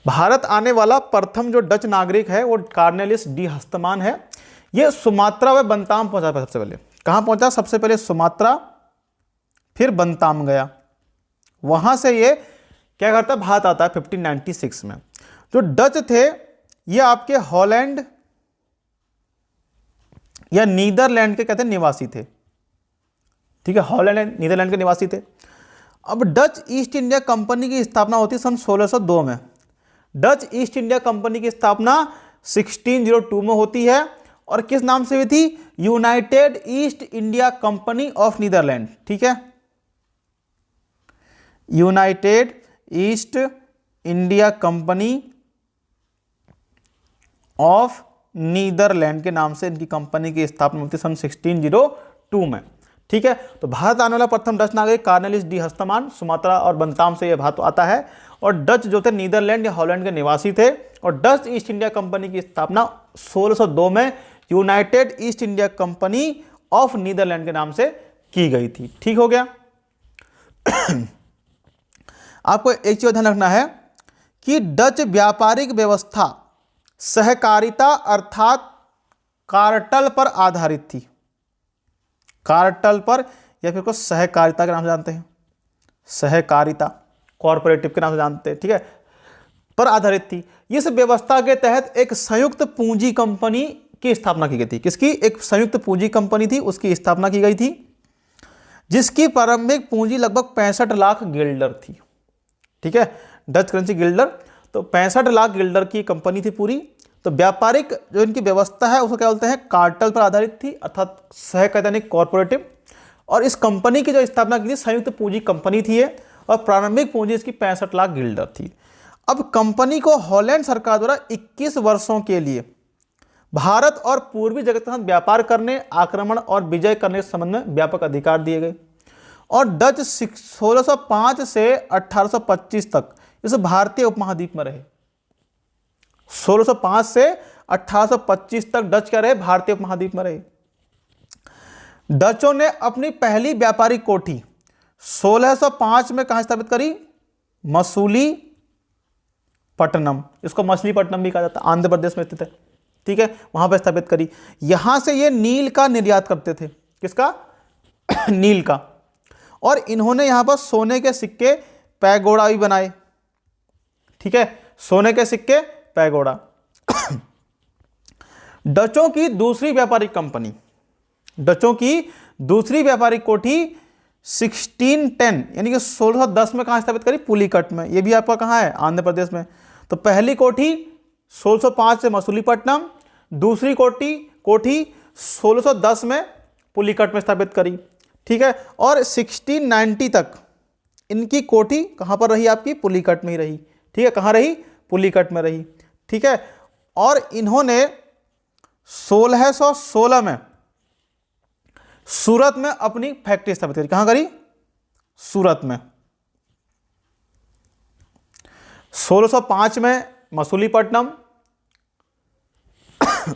भारत आने वाला प्रथम जो डच नागरिक है वो कार्नेलिस डी हस्तमान है। ये सुमात्रा व बंताम पहुंचा सबसे पहले। कहां पहुंचा? सबसे पहले सुमात्रा, फिर बंताम गया, वहां से ये क्या करता? भारत आता है 1596 में। जो डच थे ये आपके हॉलैंड या नीदरलैंड के कहते हैं निवासी थे। ठीक है, हॉलैंड नीदरलैंड के निवासी थे। अब डच ईस्ट इंडिया कंपनी की स्थापना होती है सन 1602 में। डच ईस्ट इंडिया कंपनी की स्थापना 1602 में होती है और किस नाम से हुई थी? United east India company of Netherlands. ठीक है, United east India company of Netherlands के नाम से इनकी कंपनी की स्थापना होती है सन 1602 में। ठीक है, तो भारत आने वाला प्रथम डच नागरिक कार्नेलिस डी हस्तमान, सुमात्रा और बंताम से यह भारत आता है। और डच जो थे नीदरलैंड या हॉलैंड के निवासी थे और डच ईस्ट इंडिया कंपनी की स्थापना 1602 में united east India company of Netherlands के नाम से की गई थी। ठीक हो गया। आपको एक चीज ध्यान रखना है कि डच व्यापारिक व्यवस्था सहकारिता अर्थात कार्टल पर आधारित थी। कार्टल पर या फिर को सहकारिता के नाम से जानते हैं, सहकारिता कॉर्पोरेटिव के नाम से जानते हैं। ठीक है, पर आधारित थी। इस व्यवस्था के तहत एक संयुक्त पूंजी कंपनी की स्थापना की गई थी। किसकी? एक संयुक्त पूंजी कंपनी थी, उसकी स्थापना की गई थी। जिसकी प्रारंभिक पूंजी लगभग 65 लाख गिल्डर थी। ठीक है, डच करेंसी गिल्डर, तो 65 लाख गिल्डर की कंपनी थी पूरी। तो व्यापारिक जो इनकी व्यवस्था है उसको क्या बोलते हैं, कार्टल पर आधारित थी, अर्थात सहकैतनिक कॉर्पोरेटिव। और इस कंपनी की जो स्थापना की थी संयुक्त पूंजी कंपनी थी ये, और प्रारंभिक पूंजी इसकी 65 लाख गिल्डर थी। अब कंपनी को हॉलैंड सरकार द्वारा 21 वर्षों के लिए भारत और पूर्वी जगत के साथ व्यापार करने, आक्रमण और विजय करने के संबंध में व्यापक अधिकार दिए गए। और डच 1605 से 1825 तक इस भारतीय उपमहाद्वीप में रहे। 1605 से 1825 तक डच क्या रहे, भारतीय उपमहाद्वीप में रहे। डचों ने अपनी पहली व्यापारिक कोठी 1605 में कहां स्थापित करी, मसूलीपट्टनम, इसको मछलीपट्टनम भी कहा जाता है, आंध्र प्रदेश में स्थित है। ठीक है, वहां पर स्थापित करी। यहां से ये नील का निर्यात करते थे, किसका नील का। और इन्होंने यहां पर सोने के सिक्के, पैगोडा भी बनाए। ठीक है, सोने के सिक्के, पैगोडा। डचों की दूसरी व्यापारिक कंपनी, डचों की दूसरी व्यापारिक कोठी 1610 यानी कि 1610 में कहां स्थापित करी, पुलिकट में। यह भी आपका कहां है, आंध्र प्रदेश में। तो पहली कोठी 1605 से मसूलीपट्टनम, दूसरी कोठी 1610 में पुलिकट में स्थापित करी। ठीक है, और 1690 तक इनकी कोठी कहां पर रही, आपकी पुलिकट में ही रही। ठीक है, कहां रही, पुलिकट में रही। ठीक है, और इन्होंने 1616 में सूरत में अपनी फैक्ट्री स्थापित करी। कहां करी, सूरत में। 1605 में मसूलीपट्टनम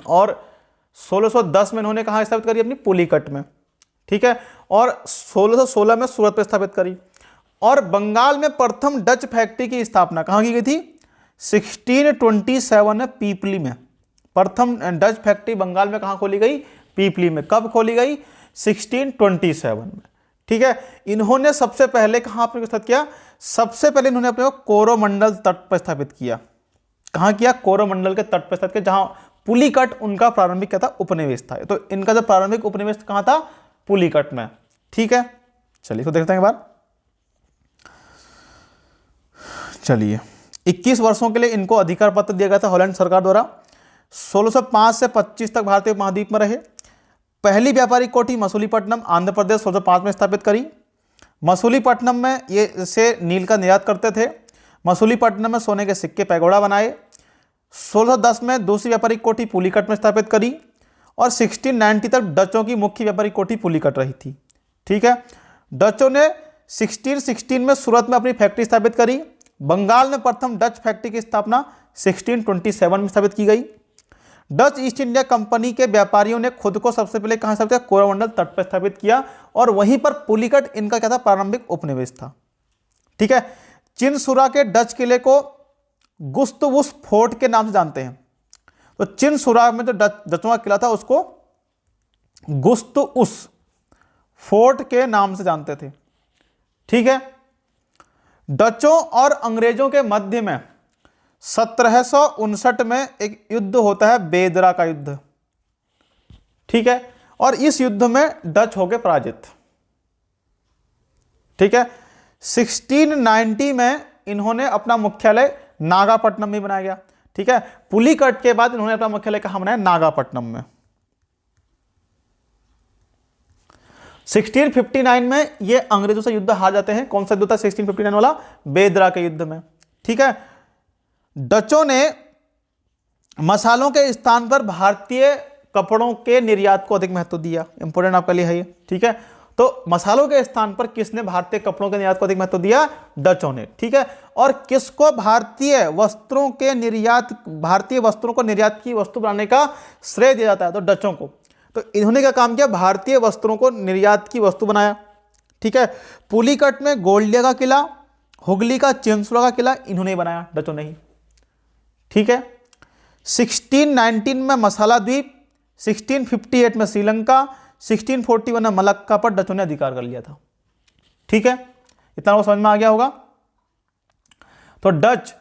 और 1610 में इन्होंने कहां स्थापित करी, अपनी पुलिकट में। ठीक है, और 1616 में सूरत पर स्थापित करी। और बंगाल में प्रथम डच फैक्ट्री की स्थापना कहां की गई थी, 1627 में पीपली में। प्रथम डच फैक्ट्री बंगाल में कहां खोली गई, पीपली में। कब खोली गई, 1627 में। ठीक है, इन्होंने सबसे पहले कहां अपने स्थापित किया, सबसे पहले इन्होंने अपने कोरोमंडल तट पर स्थापित किया। कहां किया, कोरोमंडल के तट पर स्थापित किया, जहां पुलिकट उनका प्रारंभिक क्या था, उपनिवेश था। तो इनका जो प्रारंभिक उपनिवेश कहां था, पुलिकट में। ठीक है, चलिए इसको देखते हैं एक बार। चलिए, 21 वर्षों के लिए इनको अधिकार पत्र दिया गया था हॉलैंड सरकार द्वारा। 1605 से 25 तक भारतीय महाद्वीप में रहे। पहली व्यापारिक कोठी मसूलीपट्टनम, आंध्र प्रदेश 1605 में स्थापित करी। मसूलीपट्टनम में ये से नील का निर्यात करते थे। मसूलीपट्टनम में सोने के सिक्के, पैगोडा बनाए। 1610 में दूसरी व्यापारिक कोठी पुलिकट में स्थापित करी। और 1690 तक डचों की मुख्य व्यापारिक कोठी पुलिकट रही थी। ठीक है, डचों ने 1616 में सूरत में अपनी फैक्ट्री स्थापित करी। बंगाल में प्रथम डच फैक्ट्री की स्थापना 1627 में स्थापित की गई। डच ईस्ट इंडिया कंपनी के व्यापारियों ने खुद को सबसे पहले कहां स्थापित किया, कोरोमंडल तट पर स्थापित किया। और वहीं पर पुलिकट इनका क्या था, प्रारंभिक उपनिवेश था। ठीक है, चिनसुरा के डच किले को गुस्तवुस फोर्ट के नाम से जानते हैं। तो चिनसुरा में जो डचों का किला था उसको गुस्तउस फोर्ट के नाम से जानते थे। ठीक है, डचों और अंग्रेजों के मध्य में 1759 में एक युद्ध होता है, बेदरा का युद्ध। ठीक है, और इस युद्ध में डच हो गए पराजित। ठीक है, 1690 में इन्होंने अपना मुख्यालय नागापट्टनम में बनाया गया। ठीक है, पुलिकट के बाद इन्होंने अपना मुख्यालय कहां बनाया, नागापट्टनम में। 1659 में ये अंग्रेजों से युद्ध हार जाते हैं। कौन सा युद्ध था, 1659 वाला, बेदरा के युद्ध में। ठीक है, डचों ने मसालों के स्थान पर भारतीय कपड़ों के निर्यात को अधिक महत्व दिया। इंपोर्टेंट आपके लिए है ये। ठीक है, तो मसालों के स्थान पर किसने भारतीय कपड़ों के निर्यात को अधिक महत्व दिया, डचों ने। ठीक है, और किसको भारतीय वस्त्रों के निर्यात, भारतीय वस्त्रों को निर्यात की वस्तु बनाने का श्रेय दिया जाता है, तो डचों को। तो इन्होंने क्या काम किया, भारतीय वस्त्रों को निर्यात की वस्तु बनाया। ठीक है, पुलिकट में गोल्डिया का किला, हुगली का चिनसुरा का किला इन्होंने बनाया, डचों ने ही। ठीक है, 1619 में मसाला द्वीप, 1658 में श्रीलंका, 1641 में मलक्का पर डचों ने अधिकार कर लिया था। ठीक है, इतना वो समझ में आ गया होगा। तो डच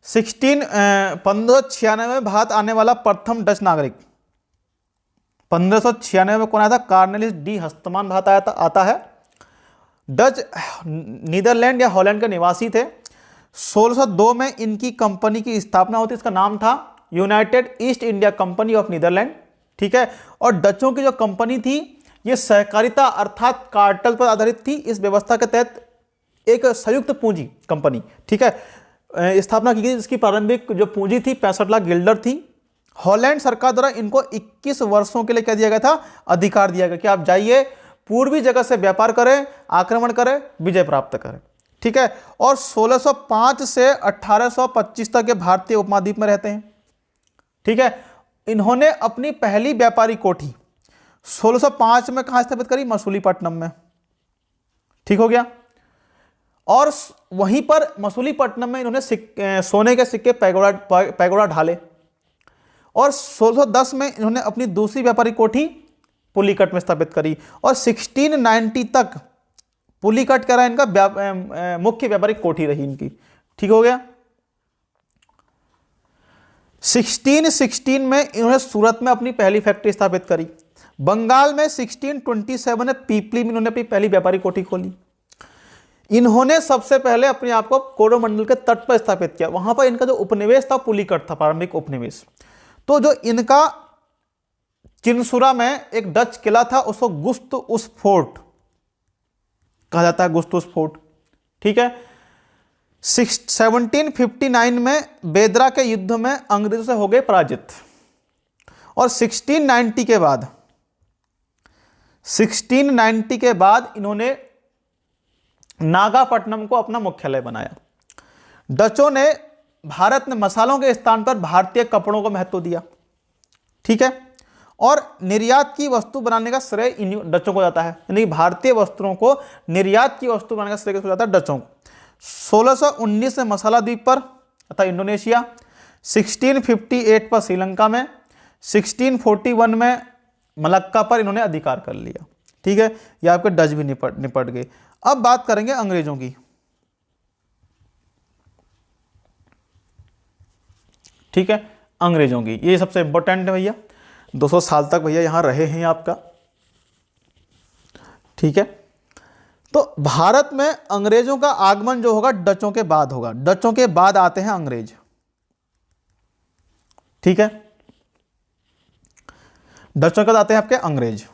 1596 में भारत आने वाला प्रथम डच नागरिक, 1596 में कौन आया था, कार्नेलिस डी हस्तमान भारत आता है। डच नीदरलैंड या हॉलैंड के निवासी थे। 1602 में इनकी कंपनी की स्थापना होती, इसका नाम था united east India company of Netherlands, ठीक है। और डचों की जो कंपनी थी ये सहकारिता अर्थात कार्टेल पर आधारित थी। इस व्यवस्था के तहत एक संयुक्त पूंजी कंपनी, ठीक है, स्थापना की गई। इसकी प्रारंभिक जो पूंजी थी 65 लाख गिल्डर थी। हॉलैंड सरकार द्वारा इनको 21 वर्षों के लिए क्या दिया गया था, अधिकार दिया गया कि आप जाइए पूर्वी जगत से व्यापार करें, आक्रमण करें, विजय प्राप्त करें, ठीक है। और 1605 से 1825 तक ये भारतीय उपमहाद्वीप में रहते हैं, ठीक है। इन्होंने अपनी पहली व्यापारी कोठी 1605 में कहां स्थापित करी, मसूलीपट्टनम में, ठीक हो गया। और वहीं पर मसूलीपट्टनम में इन्होंने सोने के सिक्के पैगोडा ढाले। और 1610 में इन्होंने अपनी दूसरी व्यापारी कोठी पुलिकट में स्थापित करी। और 1690 तक पुलिकट क्या रहा इनका मुख्य व्यापारिक कोठी रही इनकी, ठीक हो गया। 1616 में इन्होंने सूरत में अपनी पहली फैक्ट्री स्थापित करी। बंगाल में 1627 में पीपली में इन्होंने अपनी पहली व्यापारी कोठी खोली। इन्होंने सबसे पहले अपने आप को कोरोमंडल के तट पर स्थापित किया। वहां पर इनका जो उपनिवेश था पुलिकट था, प्रारंभिक उपनिवेश। तो जो इनका चिनसुरा में एक डच किला था उसको गुस्त उस फोर्ट कहा जाता है, गुस्त उस फोर्ट, ठीक है। 1759 में बेदरा के युद्ध में अंग्रेजों से हो गए पराजित। और 1690 के बाद इन्होंने नागापट्टनम को अपना मुख्यालय बनाया। डचों ने भारत में मसालों के स्थान पर भारतीय कपड़ों को महत्व दिया, ठीक है। और निर्यात की वस्तु बनाने का श्रेय इन डचों को जाता है, यानी भारतीय वस्त्रों को निर्यात की वस्तु बनाने का श्रेय किसको जाता है, डचों को। 1619 में मसाला द्वीप पर अर्थात इंडोनेशिया, 1658 पर श्रीलंका में, 1641 में मलक्का पर इन्होंने अधिकार कर लिया, ठीक है। ये आपके डच भी निपट गए। अब बात करेंगे अंग्रेजों की, ठीक है। अंग्रेजों की ये सबसे इंपॉर्टेंट है भैया, 200 साल तक भैया यहां रहे हैं आपका, ठीक है। तो भारत में अंग्रेजों का आगमन जो होगा डचों के बाद होगा। डचों के बाद आते हैं अंग्रेज, ठीक है। डचों के बाद आते हैं आपके अंग्रेज।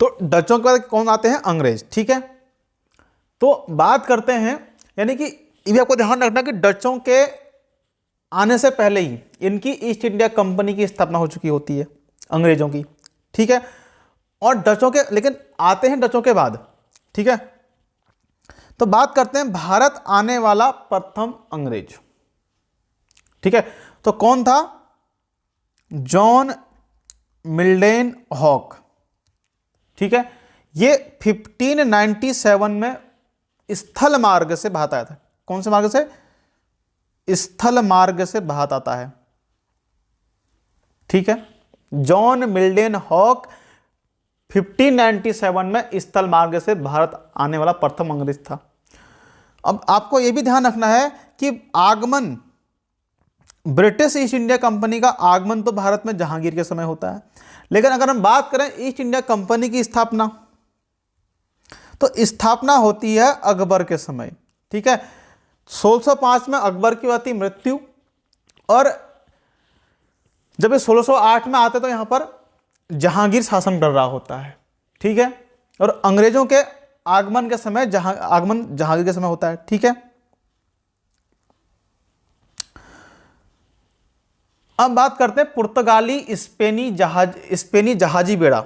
तो डचों के बाद कौन आते हैं, अंग्रेज, ठीक है। तो बात करते हैं, यानी कि ये भी आपको ध्यान रखना कि डचों के आने से पहले ही इनकी ईस्ट इंडिया कंपनी की स्थापना हो चुकी होती है अंग्रेजों की, ठीक है। और डचों के लेकिन आते हैं डचों के बाद, ठीक है। तो बात करते हैं भारत आने वाला प्रथम अंग्रेज, ठीक है। तो कौन था, जॉन मिल्डेन हॉक, ठीक है। ये 1597 में स्थल मार्ग से भारत आया था। कौन से मार्ग से, स्थल मार्ग से भारत आता है, ठीक है। जॉन मिल्डेन हॉक 1597 में स्थल मार्ग से भारत आने वाला प्रथम अंग्रेज था। अब आपको यह भी ध्यान रखना है कि आगमन, ब्रिटिश ईस्ट इंडिया कंपनी का आगमन तो भारत में जहांगीर के समय होता है, लेकिन अगर हम बात करें ईस्ट इंडिया कंपनी की स्थापना, तो स्थापना होती है अकबर के समय, ठीक है। 1605 में अकबर की होती मृत्यु, और जब ये 1608 में आते तो यहां पर जहांगीर शासन कर रहा होता है, ठीक है। और अंग्रेजों के आगमन के समय आगमन जहांगीर के समय होता है, ठीक है। अब बात करते हैं पुर्तगाली स्पेनी जहाजी बेड़ा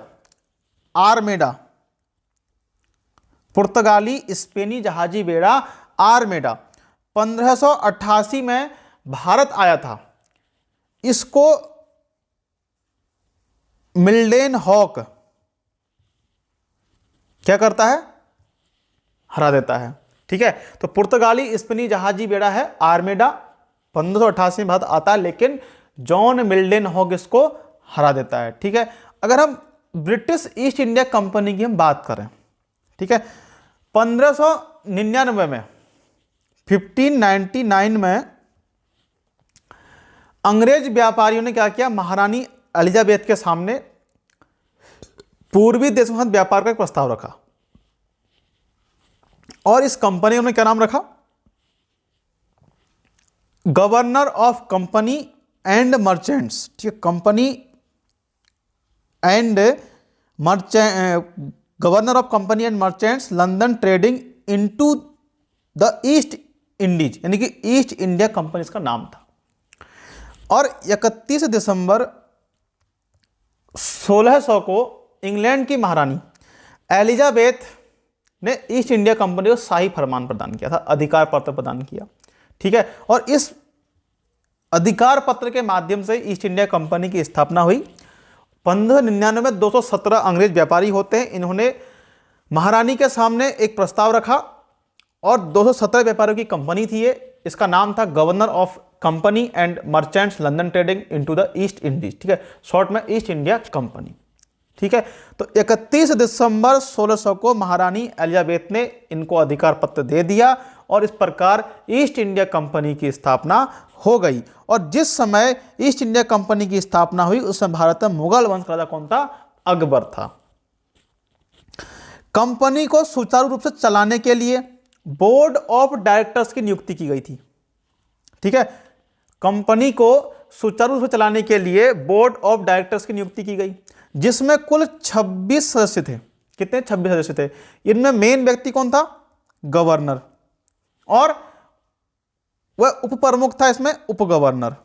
आर्मेडा। पुर्तगाली स्पेनी जहाजी बेड़ा आर्मेडा 1588 में भारत आया था। इसको मिल्डेन हॉक क्या करता है, हरा देता है, ठीक है। तो पुर्तगाली स्पेनी जहाजी बेड़ा है आर्मेडा 1588 में भारत आता है, लेकिन जॉन मिल्डेन हॉक इसको हरा देता है, ठीक है। अगर हम ब्रिटिश ईस्ट इंडिया कंपनी की हम बात करें, ठीक है, 1599 में 1599 में अंग्रेज व्यापारियों ने क्या किया, महारानी एलिजाबेथ के सामने पूर्वी देशों के साथ व्यापार का एक प्रस्ताव रखा। और इस कंपनी ने क्या नाम रखा? Governor of company and merchants. ठीक है, company and merchant, governor of company and merchants London trading into the east Indies, यानी कि ईस्ट इंडिया कंपनी इसका नाम था। और 31 दिसंबर 1600 को इंग्लैंड की महारानी एलिजाबेथ ने ईस्ट इंडिया कंपनी को शाही फरमान प्रदान किया था, अधिकार पत्र प्रदान किया। ठीक है, और इस अधिकार पत्र के माध्यम से ईस्ट इंडिया कंपनी की स्थापना हुई। 1599 में 217 अंग्रेज व्यापारी होते हैं, इन्होंने महारानी के सामने एक प्रस्ताव रखा और 217 व्यापारियों की कंपनी थी ये। इसका नाम था governor of company and merchants London trading into the east Indies. ठीक है, शॉर्ट में ईस्ट इंडिया कंपनी। ठीक है, तो 31 दिसंबर 1600 को महारानी एलिजाबेथ ने इनको अधिकार पत्र दे दिया और इस प्रकार ईस्ट इंडिया कंपनी की स्थापना हो गई। और जिस समय ईस्ट इंडिया कंपनी की स्थापना हुई उस समय भारत में मुगल वंश का राजा कौन था? अकबर था। कंपनी को सुचारू रूप से चलाने के लिए बोर्ड ऑफ डायरेक्टर्स की नियुक्ति की गई थी। ठीक है, कंपनी को सुचारू रूप से चलाने के लिए बोर्ड ऑफ डायरेक्टर्स की नियुक्ति की गई, जिसमें कुल 26 सदस्य थे। कितने? 26 सदस्य थे। इनमें मेन व्यक्ति कौन था? गवर्नर, और वह उप प्रमुख था इसमें उप गवर्नर।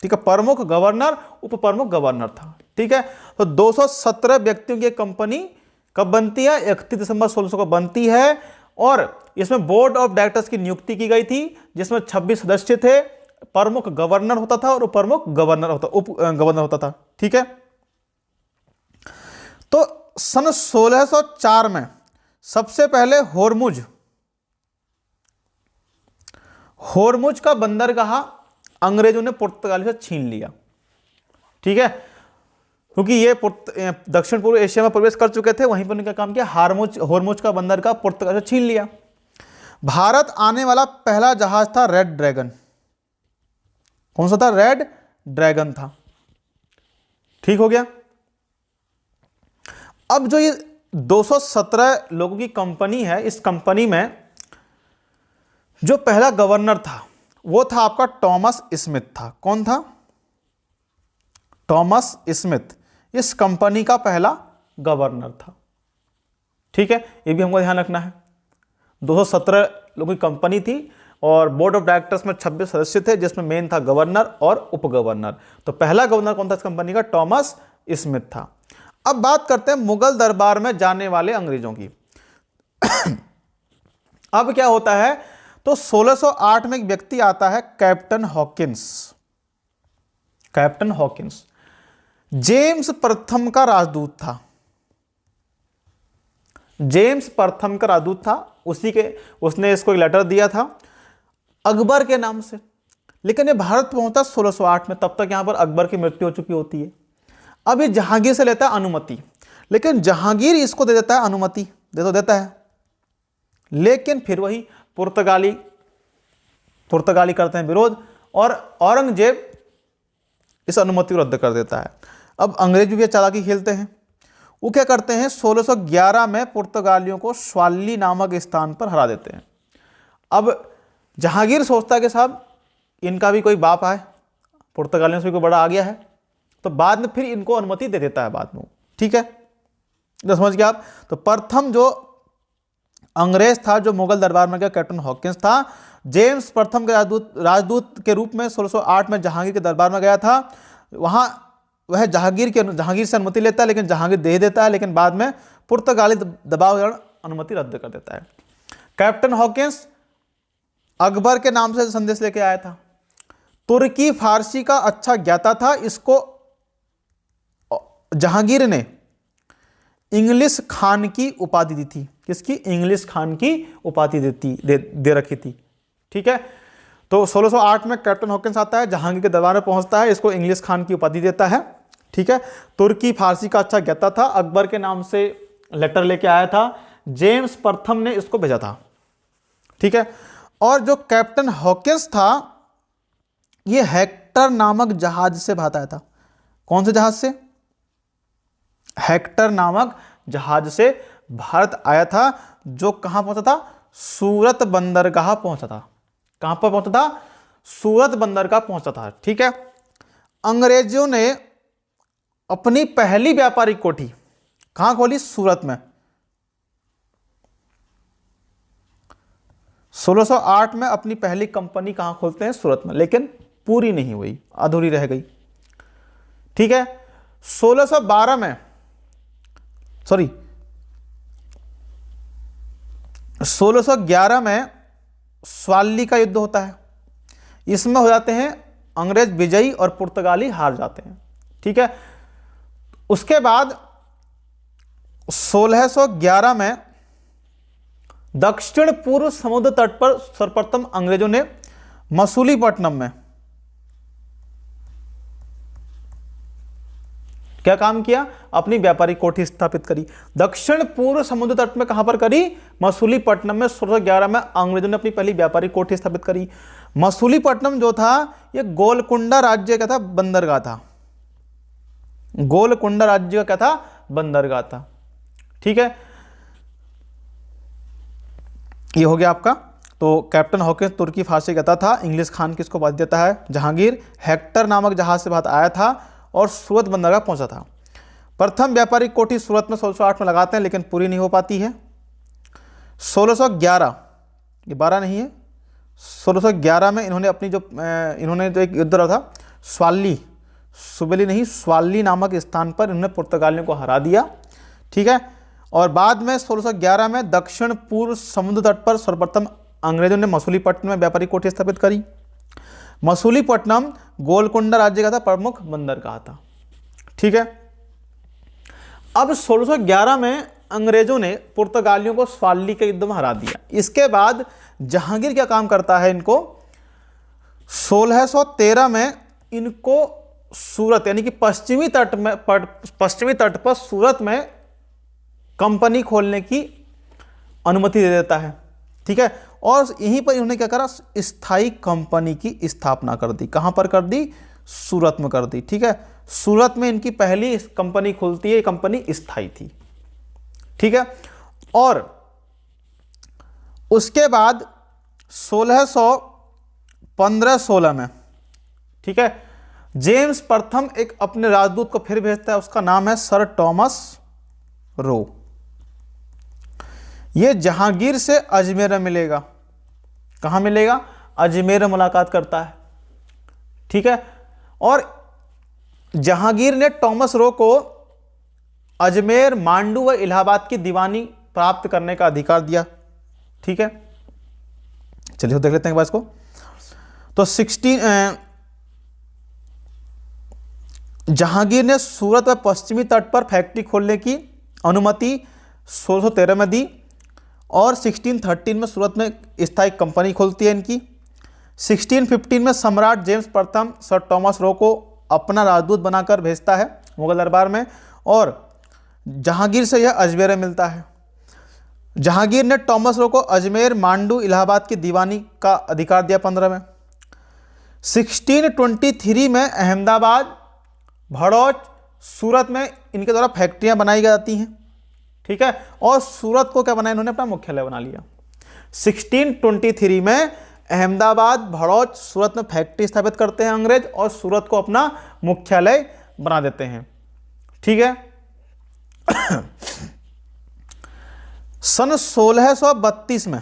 ठीक है, प्रमुख गवर्नर, उप प्रमुख गवर्नर था। ठीक है, तो 217 व्यक्तियों की कंपनी कब बनती है? 31 दिसंबर 1600 को बनती है और इसमें बोर्ड ऑफ डायरेक्टर्स की नियुक्ति की गई थी, जिसमें 26 सदस्य थे। प्रमुख गवर्नर होता था और उप प्रमुख गवर्नर होता, उप गवर्नर होता था। ठीक है, तो सन 1604 में सबसे पहले होर्मुज का बंदरगाह अंग्रेजों ने पुर्तगाली से छीन लिया। ठीक है, क्योंकि ये दक्षिण पूर्व एशिया में प्रवेश कर चुके थे, वहीं पर उन्होंने क्या काम किया? होर्मुज का बंदरगाह पुर्तगाल से छीन लिया। भारत आने वाला पहला जहाज था रेड ड्रैगन। कौन सा था? रेड ड्रैगन था। ठीक हो गया। अब जो ये 217 लोगों की कंपनी है, इस कंपनी में जो पहला गवर्नर था वो था आपका टॉमस स्मिथ था। कौन था? टॉमस स्मिथ इस कंपनी का पहला गवर्नर था। ठीक है, ये भी हमको ध्यान रखना है। 217 लोगों की कंपनी थी और बोर्ड ऑफ डायरेक्टर्स में 26 सदस्य थे, जिसमें मेन था गवर्नर और उप गवर्नर। तो पहला गवर्नर कौन था इस कंपनी का? टॉमस स्मिथ था। अब बात करते हैं मुगल दरबार में जाने वाले अंग्रेजों की। अब क्या होता है? तो 1608 में एक व्यक्ति आता है, captain Hawkins. Captain Hawkins James प्रथम का राजदूत था। जेम्स प्रथम का राजदूत था। उसने इसको एक लेटर दिया था अकबर के नाम से, लेकिन ये भारत पहुंचा 1608 में। तब तक यहां पर अकबर की मृत्यु हो चुकी होती है। अब ये जहांगीर से लेता है अनुमति, लेकिन जहांगीर इसको दे देता है अनुमति, देता है, लेकिन फिर वही पुर्तगाली करते हैं विरोध और औरंगजेब इस अनुमति को रद्द कर देता है। अब अंग्रेज भी चालाकी खेलते हैं। वो क्या करते हैं? 1611 में पुर्तगालियों को स्वाली नामक स्थान पर हरा देते हैं। अब जहांगीर सोचता है कि साहब इनका भी कोई बाप है, पुर्तगालियों से कोई बड़ा आ गया है, तो बाद में फिर इनको अनुमति दे देता है बाद में। ठीक है, तो समझ गया आप। तो प्रथम जो अंग्रेज था जो मुगल दरबार में गया, कैप्टन हॉकिंस था। जेम्स प्रथम के राजदूत के रूप में 1608 में जहांगीर के दरबार में गया था। वहां वह जहांगीर से अनुमति लेता है, लेकिन जहांगीर दे देता है, लेकिन बाद में पुर्तगाली दबाव के कारण अनुमति रद्द कर देता है। कैप्टन हॉकिंस अकबर के नाम से संदेश लेके आया था। तुर्की फारसी का अच्छा ज्ञाता था। इसको जहांगीर ने इंग्लिश खान की उपाधि दी थी। किसकी? इंग्लिश खान की उपाधि दे रखी थी। ठीक है, तो 1608 में कैप्टन हॉकिंस आता है, जहांगीर के दरबार में पहुंचता है, इसको इंग्लिश खान की उपाधि देता है। ठीक है, तुर्की फारसी का अच्छा ज्ञाता था, अकबर के नाम से लेटर लेके आया था, जेम्स प्रथम ने इसको भेजा था। ठीक है, और जो कैप्टन हॉकिंस था ये हेक्टर नामक जहाज से भारत आया था। कौन से जहाज से? हेक्टर नामक जहाज से भारत आया था, जो कहां पहुंचा था? सूरत बंदरगाह पहुंचा था। कहां पर पहुंचा था? सूरत बंदरगाह पहुंचा था। ठीक है। अंग्रेजों ने अपनी पहली व्यापारिक कोठी कहां खोली? सूरत में। 1608 में अपनी पहली कंपनी कहां खोलते हैं? सूरत में, लेकिन पूरी नहीं हुई, अधूरी रह गई। ठीक है। 1612 में, सॉरी 1611 में स्वाली का युद्ध होता है। इसमें हो जाते हैं अंग्रेज विजयी और पुर्तगाली हार जाते हैं। ठीक है। उसके बाद 1611 में दक्षिण पूर्व समुद्र तट पर सर्वप्रथम अंग्रेजों ने मसूलीपट्टनम में क्या काम किया? अपनी व्यापारिक कोठी स्थापित करी। दक्षिण पूर्व समुद्र तट में कहां पर करी? मसूलीपट्टनम में 1611 में अंग्रेजों ने अपनी पहली व्यापारिक कोठी स्थापित करी। मसूलीपट्टनम जो था यह गोलकुंडा राज्य का था, बंदरगाह था। गोलकुंडा राज्य का क्या था? बंदरगाह था। ठीक है। ये हो गया आपका। तो कैप्टन हॉकिंस तुर्की फारसी कहता था। इंग्लिश खान किसको बात देता है? जहांगीर हेक्टर नामक जहाज से बात आया था और सूरत बंदरगाह पहुंचा था। प्रथम व्यापारिक कोठी सूरत में 1608 में लगाते हैं, लेकिन पूरी नहीं हो पाती है। 1611, ये 12 नहीं है, 1611 में इन्होंने अपनी इन्होंने जो एक युद्ध लड़ा था स्वाली, सुबेली नहीं, स्वाली नामक स्थान पर इन्होंने पुर्तगालियों को हरा दिया। ठीक है। और बाद में 1611 में दक्षिण पूर्व समुद्र तट पर सर्वप्रथम अंग्रेजों ने मसूलीपट्टनम में व्यापारिक कोठी स्थापित करी। मसूलीपट्टनम गोलकुंडा राज्य का था, प्रमुख बंदरगाह था। ठीक है। अब 1611 में अंग्रेजों ने पुर्तगालियों को स्वाली के युद्ध में हरा दिया। इसके बाद जहांगीर क्या काम करता है? इनको 1613 में इनको सूरत यानी कि पश्चिमी तट पर सूरत में कंपनी खोलने की अनुमति दे देता है। ठीक है। और यहीं पर इन्होंने क्या करा? स्थायी कंपनी की स्थापना कर दी। कहां पर कर दी? सूरत में कर दी। ठीक है। सूरत में इनकी पहली कंपनी खुलती है। ये कंपनी स्थायी थी। ठीक है। और उसके बाद 1615-16 में, ठीक है, जेम्स प्रथम एक अपने राजदूत को फिर भेजता है। उसका नाम है सर टॉमस रो। यह जहांगीर से अजमेर में मिलेगा। कहां मिलेगा? अजमेर में मुलाकात करता है। ठीक है। और जहांगीर ने टॉमस रो को अजमेर, मांडू व इलाहाबाद की दीवानी प्राप्त करने का अधिकार दिया। ठीक है। चलिए देख लेते हैं इसको। तो जहांगीर ने सूरत व पश्चिमी तट पर फैक्ट्री खोलने की अनुमति 1613 में दी और 1613 में सूरत में स्थायी कंपनी खोलती है इनकी। 1615 में सम्राट जेम्स प्रथम सर टॉमस रो को अपना राजदूत बनाकर भेजता है मुगल दरबार में और जहांगीर से यह अजमेर में मिलता है। जहांगीर ने टॉमस रो को अजमेर, मांडू, इलाहाबाद की दीवानी का अधिकार दिया 15 में। 1623 में अहमदाबाद, भड़ौच, सूरत में इनके द्वारा फैक्ट्रियां बनाई जाती हैं। ठीक है। और सूरत को क्या बनाया इन्होंने? अपना मुख्यालय बना लिया। 1623 में अहमदाबाद, भड़ौच, सूरत में फैक्ट्री स्थापित करते हैं अंग्रेज और सूरत को अपना मुख्यालय बना देते हैं। ठीक है। सन 1632 में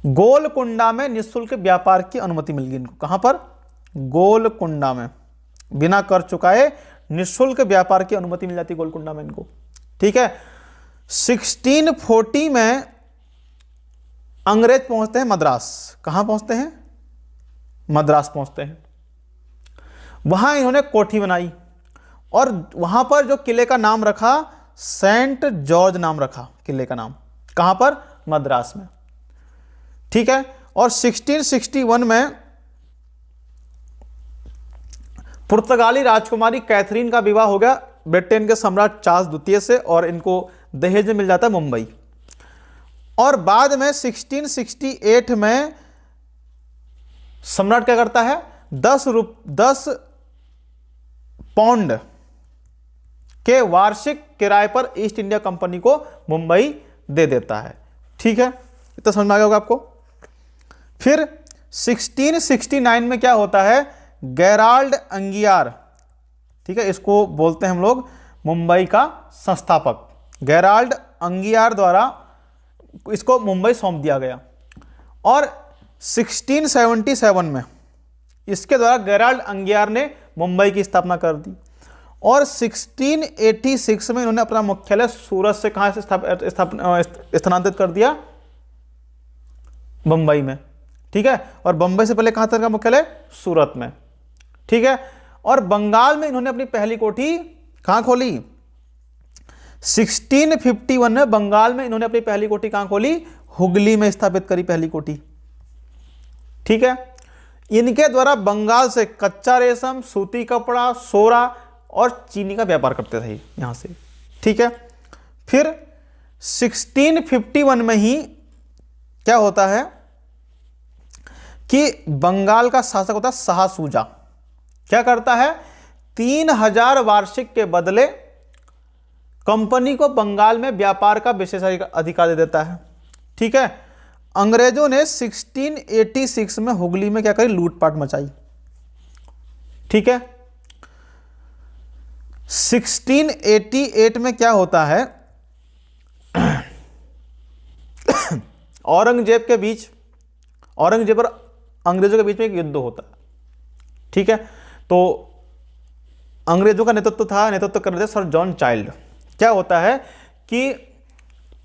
गोलकुंडा में निःशुल्क व्यापार की अनुमति मिल गई इनको। कहां पर? गोलकुंडा में बिना कर चुकाए निःशुल्क व्यापार की अनुमति मिल जाती गोलकुंडा में इनको। ठीक है। 1640 में अंग्रेज पहुंचते हैं मद्रास। कहां पहुंचते हैं? मद्रास पहुंचते हैं। वहां इन्होंने कोठी बनाई और वहां पर जो किले का नाम रखा सेंट जॉर्ज नाम रखा किले का नाम। कहां पर? मद्रास में। ठीक है। और 1661 में पुर्तगाली राजकुमारी कैथरीन का विवाह हो गया ब्रिटेन के सम्राट चार्ल्स द्वितीय से और इनको दहेज में मिल जाता है मुंबई। और बाद में 1668 में सम्राट क्या करता है? 10 पाउंड के वार्षिक किराए पर ईस्ट इंडिया कंपनी को मुंबई दे देता है। ठीक है, इतना समझ में आ गया होगा आपको। फिर 1669 में क्या होता है, गेराल्ड अंगियार, ठीक है, इसको बोलते हैं हम लोग मुंबई का संस्थापक, गेराल्ड अंगियार द्वारा इसको मुंबई सौंप दिया गया। और 1677 में इसके द्वारा गेराल्ड अंगियार ने मुंबई की स्थापना कर दी। और 1686 में इन्होंने अपना मुख्यालय सूरत से कहां से स्थानांतरित कर दिया, बंबई में। ठीक है, और बंबई से पहले कहां था मुख्यालय, सूरत में। ठीक है, और बंगाल में इन्होंने अपनी पहली कोठी कहां खोली, 1651 में बंगाल में इन्होंने अपनी पहली कोठी कहां खोली, हुगली में स्थापित करी पहली कोठी। ठीक है, इनके द्वारा बंगाल से कच्चा रेशम, सूती कपड़ा, सोरा और चीनी का व्यापार करते थे यहां से। ठीक है, फिर 1651 में ही क्या होता है कि बंगाल का शासक होता है शाह सूजा, क्या करता है, 3000 वार्षिक के बदले कंपनी को बंगाल में व्यापार का विशेष अधिकार दे देता है। ठीक है, अंग्रेजों ने 1686 में हुगली में क्या करी, लूटपाट मचाई। ठीक है, 1688 में क्या होता है, औरंगजेब और अंग्रेजों के बीच में एक युद्ध होता है। ठीक है, तो अंग्रेजों का नेतृत्व कर रहे थे सर जॉन चाइल्ड। क्या होता है कि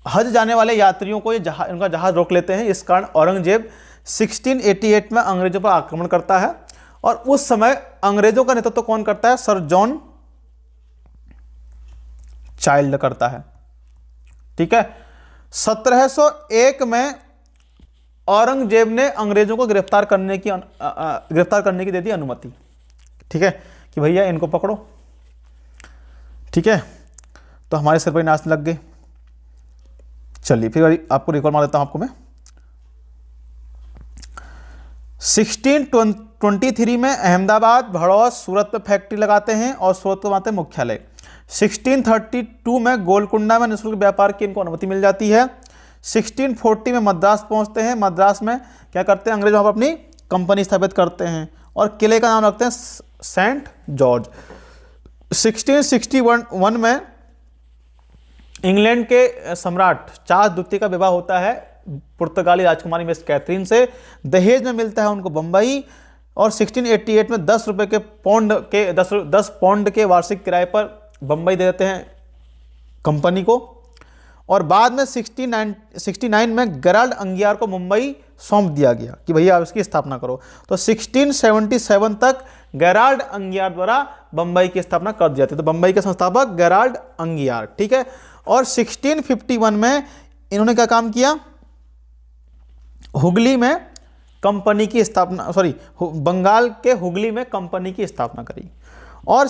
हज जाने वाले यात्रियों को उनका जहाज रोक लेते हैं, इस कारण औरंगजेब 1688 में अंग्रेजों पर आक्रमण करता है। और उस समय अंग्रेजों का नेतृत्व कौन करता है, सर जॉन चाइल्ड करता है। ठीक है, 1701 में औरंगजेब ने अंग्रेजों को गिरफ्तार करने की दे दी अनुमति। ठीक है, कि भैया इनको पकड़ो। ठीक है, तो हमारे सिर पर नाचने लग गए। चलिए फिर आपको रिकॉल मार देता हूं आपको मैं। 1623 में अहमदाबाद, भड़ौस, सूरत में फैक्ट्री लगाते हैं और सूरत को बनाते हैं मुख्यालय। 1632 में गोलकुंडा में निःशुल्क व्यापार की इनको अनुमति मिल जाती है। 1640 में मद्रास पहुंचते हैं। मद्रास में क्या करते हैं, अंग्रेज वहां पर अपनी कंपनी स्थापित करते हैं और किले का नाम रखते हैं सेंट जॉर्ज। 1661 में इंग्लैंड के सम्राट चार्ल्स द्वितीय का विवाह होता है पुर्तगाली राजकुमारी मिस कैथरीन से। दहेज में मिलता है उनको बंबई। और 1688 में 10 पौंड के वार्षिक किराए पर बंबई दे देते हैं कंपनी को। और बाद में 69 में गेराल्ड अंगियार को मुंबई सौंप दिया गया कि भैया आप इसकी स्थापना करो। तो 1677 तक गेराल्ड अंगियार द्वारा बंबई की स्थापना कर दी जाती है। तो बंबई के संस्थापक गेराल्ड अंगियार। ठीक है, और 1651 में इन्होंने क्या काम किया, हुगली में कंपनी की स्थापना, बंगाल के हुगली में कंपनी की स्थापना करी। और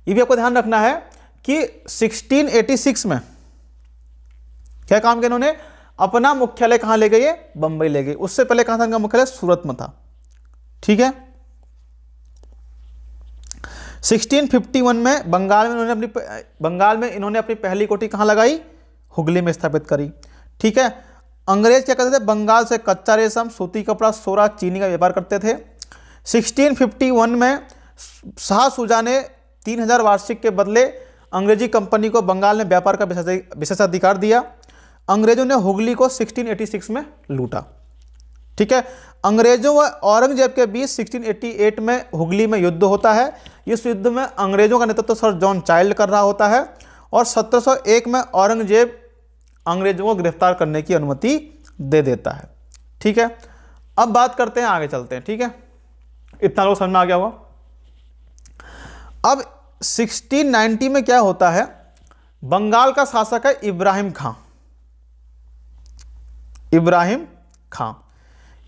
ये भी आपको ध्यान रखना है कि 1686 में क्या काम किया इन्होंने, अपना मुख्यालय कहां ले गए, बंबई ले गए। उससे पहले कहां था इनका मुख्यालय, सूरत में था। ठीक है, 1651 में बंगाल में इन्होंने अपनी पहली कोठी कहां लगाई, हुगली में स्थापित करी। ठीक है, अंग्रेज क्या करते थे, बंगाल से कच्चा रेशम, सूती कपड़ा, सोरा, चीनी का व्यापार करते थे। 1651 में शाह सूजा ने 3000 वार्षिक के बदले अंग्रेजी कंपनी को बंगाल में व्यापार का विशेषाधिकार दिया। अंग्रेजों ने हुगली को 1686 में लूटा। ठीक है, अंग्रेजों व औरंगजेब के बीच 1688 में हुगली में युद्ध होता है। इस युद्ध में अंग्रेजों का नेतृत्व सर जॉन चाइल्ड कर रहा होता है। और 1701 में औरंगजेब अंग्रेजों को गिरफ्तार करने की अनुमति दे देता है। ठीक है, अब बात करते हैं, आगे चलते हैं। ठीक है, इतना लोग समझ में आ गया होगा। अब 1690 में क्या होता है, बंगाल का शासक है इब्राहिम खां।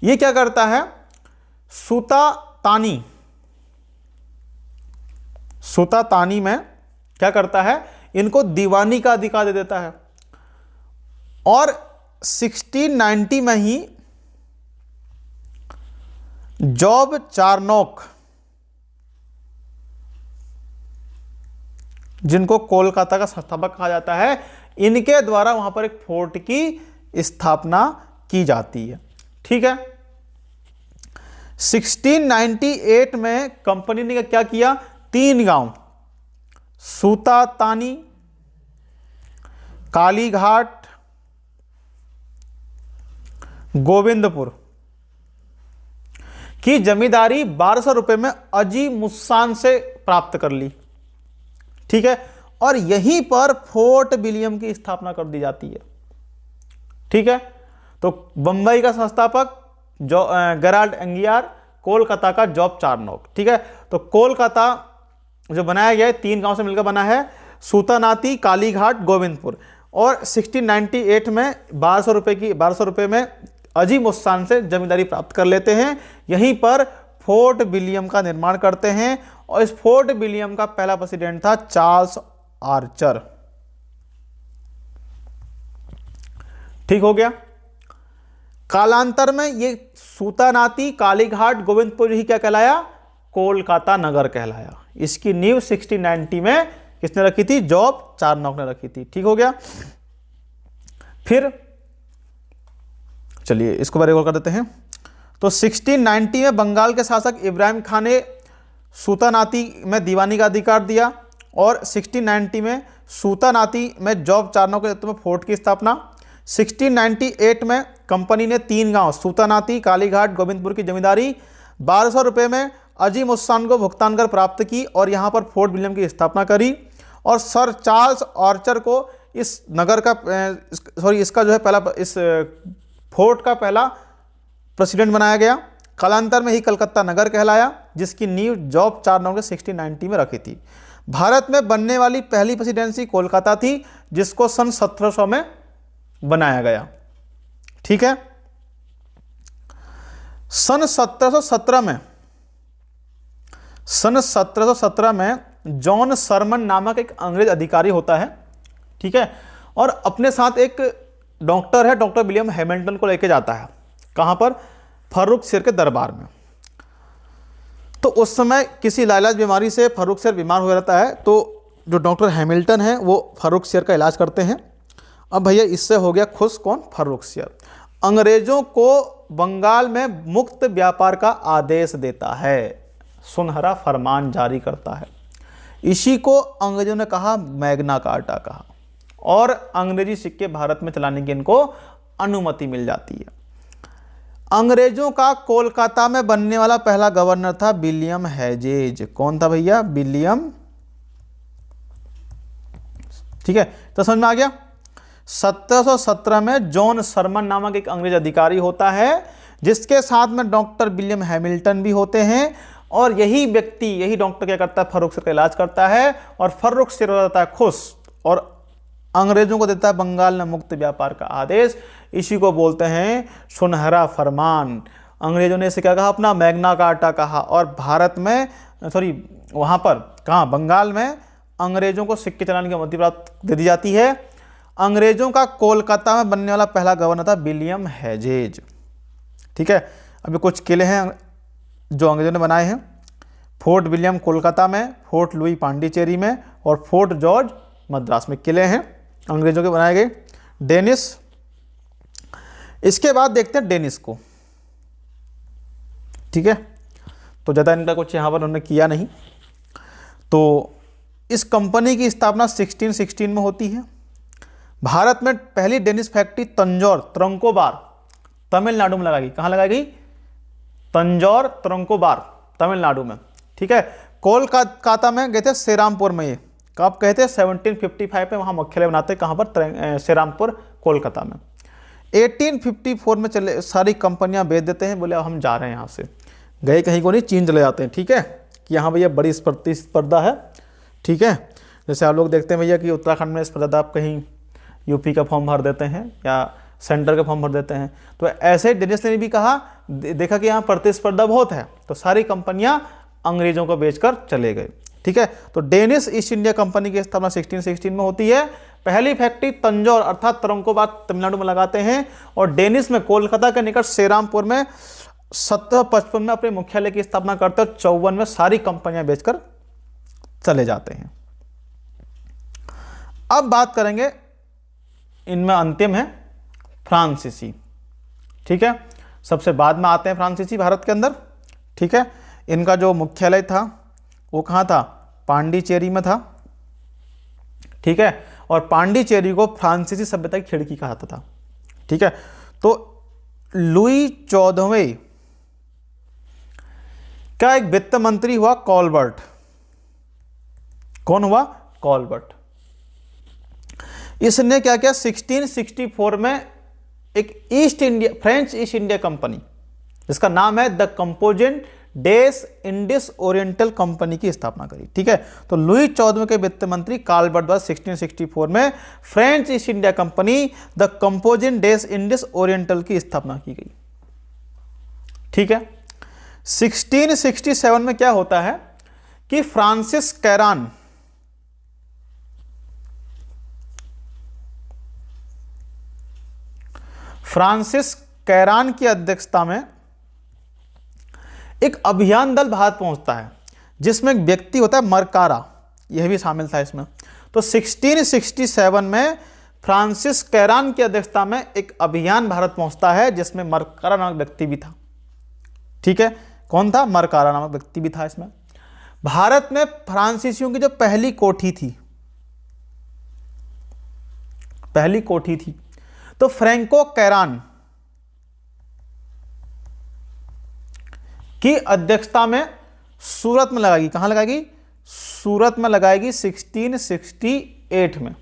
ये क्या करता है, सूता तानी में क्या करता है, इनको दीवानी का अधिकार दे देता है। और 1690 में ही जॉब चारनॉक, जिनको कोलकाता का संस्थापक कहा जाता है, इनके द्वारा वहां पर एक फोर्ट की स्थापना की जाती है। ठीक है। 1698 में कंपनी ने क्या किया, 3 गांव सूतातानी, कालीघाट, गोविंदपुर की जमींदारी 1200 रुपए में अजी मुस्सान से प्राप्त कर ली। ठीक है। और यहीं पर फोर्ट विलियम की स्थापना कर दी जाती है। ठीक है। तो बंबई का संस्थापक जो गेराल्ड एंगियार, कोलकाता का जॉब चार्नोक। ठीक है। तो कोलकाता जो बनाया गया है 3 गांव से मिलकर बना है, सूतानाती, कालीघाट, गोविंदपुर। और 1698 में 1200 रुपए में अजी मुस्सान से जमींदारी प्राप्त कर लेते हैं। यहीं पर फोर्ट विलियम का निर्माण करते हैं और इस फोर्ट विलियम का पहला प्रेसिडेंट था चार्ल्स आर्चर। ठीक हो गया। कालांतर में ये सूतानाती, कालीघाट, गोविंदपुर ही क्या कहलाया, कोलकाता नगर कहलाया। इसकी नींव 1690 में किसने रखी थी, जॉब चार्नोक ने रखी थी। ठीक हो गया। फिर चलिए इसको रिकॉर्ड कर देते हैं। तो 1690 में बंगाल के शासक इब्राहिम खान ने सूतानाती में दीवानी का अधिकार दिया और 1690 में सूतानाती में जॉब चार्नोक के नेतृत्व में फोर्ट की स्थापना। 1698 में कंपनी ने 3 गांव सूतानाती, कालीघाट, गोविंदपुर की जमींदारी 1200 रुपए में अजी मुस्सान को भुगतान कर प्राप्त की और यहां पर फोर्ट विलियम की स्थापना करी। और सर चार्ल्स आर्चर को इस नगर का इसका जो है पहला, इस फोर्ट का पहला प्रेसिडेंट बनाया गया। कालांतर में ही कलकत्ता नगर कहलाया, जिसकी नींव जॉब चार्नोक ने 1690 में रखी थी। भारत में बनने वाली पहली प्रेसिडेंसी कोलकाता थी, जिसको सन 1700 में बनाया गया। ठीक है। सन 1717 में जॉन सरमन नामक एक अंग्रेज अधिकारी होता है। ठीक है। और अपने साथ एक डॉक्टर है, डॉक्टर विलियम हैमिल्टन को लेके जाता है। कहां पर, फर्रुखसियर के दरबार में। तो उस समय किसी लाइलाज बीमारी से फर्रुखसियर बीमार हो जाता है, तो जो डॉक्टर हैमिल्टन है वो फर्रुखसियर का इलाज करते हैं। अब भैया इससे हो गया खुश कौन, फर्रुखसियर। अंग्रेजों को बंगाल में मुक्त व्यापार का आदेश देता है, सुनहरा फरमान जारी करता है। इसी को अंग्रेजों ने कहा मैग्ना कार्टा कहा और अंग्रेजी सिक्के भारत में चलाने की इनको अनुमति मिल जाती है। अंग्रेजों का कोलकाता में बनने वाला पहला गवर्नर था विलियम हेजेज। कौन था भैया, विलियम। ठीक है। तो समझ में आ गया। 1717 में जॉन सरमन नामक एक अंग्रेज अधिकारी होता है, जिसके साथ में डॉक्टर विलियम हैमिल्टन भी होते हैं। और यही व्यक्ति, यही डॉक्टर क्या करता है, फर्रुखसियर का इलाज करता है और फर्रुखसियर हो जाता है खुश और अंग्रेजों को देता है बंगाल में मुक्त व्यापार का आदेश। इसी को बोलते हैं सुनहरा फरमान। अंग्रेजों ने इसे क्या कहा, अपना मैग्ना कार्टा कहा। और भारत में वहां पर कहाँ, बंगाल में अंग्रेजों को सिक्के चलाने की अनुमति प्राप्त दे दी जाती है। अंग्रेजों का कोलकाता में बनने वाला पहला गवर्नर था विलियम हेजेज। ठीक है। अभी कुछ किले हैं जो अंग्रेजों ने बनाए हैं। फोर्ट विलियम कोलकाता में, फोर्ट लुई पांडिचेरी में और फोर्ट जॉर्ज मद्रास में किले हैं अंग्रेजों के बनाए गए। डेनिस, इसके बाद देखते हैं डेनिस को। ठीक है। तो ज़्यादा इनका कुछ यहाँ पर उन्होंने किया नहीं। तो इस कंपनी की स्थापना 1616 में होती है। भारत में पहली डेनिस फैक्ट्री तंजौर त्रंकोबार तमिलनाडु में लगाई गई। कहाँ लगाई गई, तंजौर त्रंकोबार तमिलनाडु में। ठीक है। कोलकाता में गए थे श्रीरामपुर में। ये कब गए थे, 1755 में। वहाँ मुख्यालय बनाते कहाँ पर, श्रीरामपुर कोलकाता में। 1854 में चले सारी कंपनियां बेच देते हैं, बोले हम जा रहे हैं यहाँ से, गए कहीं को नहीं, चीन चले जाते हैं। ठीक है। कि यहाँ भैया बड़ी प्रतिस्पर्धा है। ठीक है। जैसे आप लोग देखते हैं भैया कि उत्तराखंड में स्पर्धा, आप कहीं यूपी का फॉर्म भर देते हैं या सेंटर का फॉर्म भर देते हैं। तो ऐसे डेनिस ने भी कहा, देखा कि यहाँ प्रतिस्पर्धा बहुत है, तो सारी कंपनियां अंग्रेजों को बेचकर चले गए। ठीक है। तो डेनिस ईस्ट इंडिया कंपनी की स्थापना 1616 में होती है। पहली फैक्ट्री तंजौर अर्थात त्रंकोबार तमिलनाडु में लगाते हैं और डेनिस में कोलकाता के निकट श्रीरामपुर में 1755 में अपने मुख्यालय की स्थापना करते हैं। 54 में सारी कंपनियां बेचकर चले जाते हैं। अब बात करेंगे इनमें अंतिम है फ्रांसीसी। ठीक है, सबसे बाद में आते हैं फ्रांसीसी भारत के अंदर। ठीक है, इनका जो मुख्यालय था वो कहाँ था, पांडिचेरी में था। ठीक है, और पांडिचेरी को फ्रांसीसी सभ्यता की खिड़की कहा जाता था। ठीक है, तो लुई 14वें का एक वित्त मंत्री हुआ कॉलबर्ट। कौन हुआ, कॉलबर्ट। इसने क्या किया, 1664 में एक फ्रेंच ईस्ट इंडिया कंपनी, जिसका नाम है द कंपोजिट डेस इंडिस ओरिएंटल कंपनी की स्थापना करी। ठीक है, तो लुई 14वें के वित्त मंत्री कॉलबर्ट द्वारा 1664 में French east India company the कंपोजिट डेस इंडिस ओरिएंटल की स्थापना की गई। ठीक है, 1667 में क्या होता है कि फ्रांसिस कैरान की अध्यक्षता में एक अभियान दल भारत पहुंचता है, जिसमें एक व्यक्ति होता है मरकारा, यह भी शामिल था इसमें। तो 1667 में फ्रांसिस कैरान की अध्यक्षता में एक अभियान भारत पहुंचता है, जिसमें मरकारा नामक व्यक्ति भी था। ठीक है, कौन था, मरकारा नामक व्यक्ति भी था इसमें। भारत में फ्रांसीसियों की जो पहली कोठी थी, तो फ्रैंको कैरान की अध्यक्षता में सूरत में लगाएगी। कहां लगाएगी, सूरत में लगाएगी 1668 में।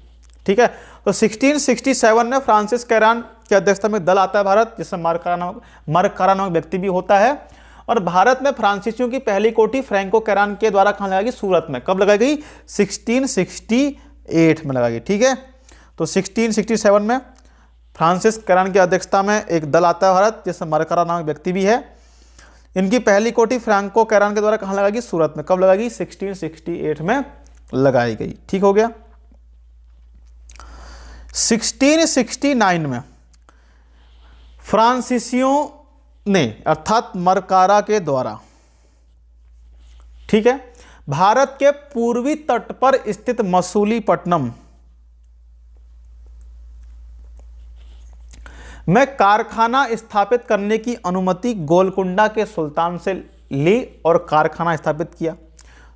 ठीक है, तो 1667 में फ्रांसिस कैरान की अध्यक्षता में दल आता है भारत, जिसमें मरकारा नामक व्यक्ति भी होता है। और भारत में फ्रांसीसियों की पहली कोठी फ्रैंको कैरान के द्वारा कहां लगाएगी, सूरत में। कब लगाई गई, 1668 में लगाई। ठीक है, तो 1667 में फ्रांसिस कैरान की अध्यक्षता में एक दल आता है भारत, जिसमें मरकारा नामक व्यक्ति भी है। इनकी पहली कोठी फ्रैंको कैरान के द्वारा कहां लगाई, सूरत में। कब लगाई, 1668 में लगाई गई। ठीक हो गया। 1669 में फ्रांसीसियों ने, अर्थात मरकारा के द्वारा, ठीक है, भारत के पूर्वी तट पर स्थित मसूलीपट्टनम में कारखाना स्थापित करने की अनुमति गोलकुंडा के सुल्तान से ली और कारखाना स्थापित किया।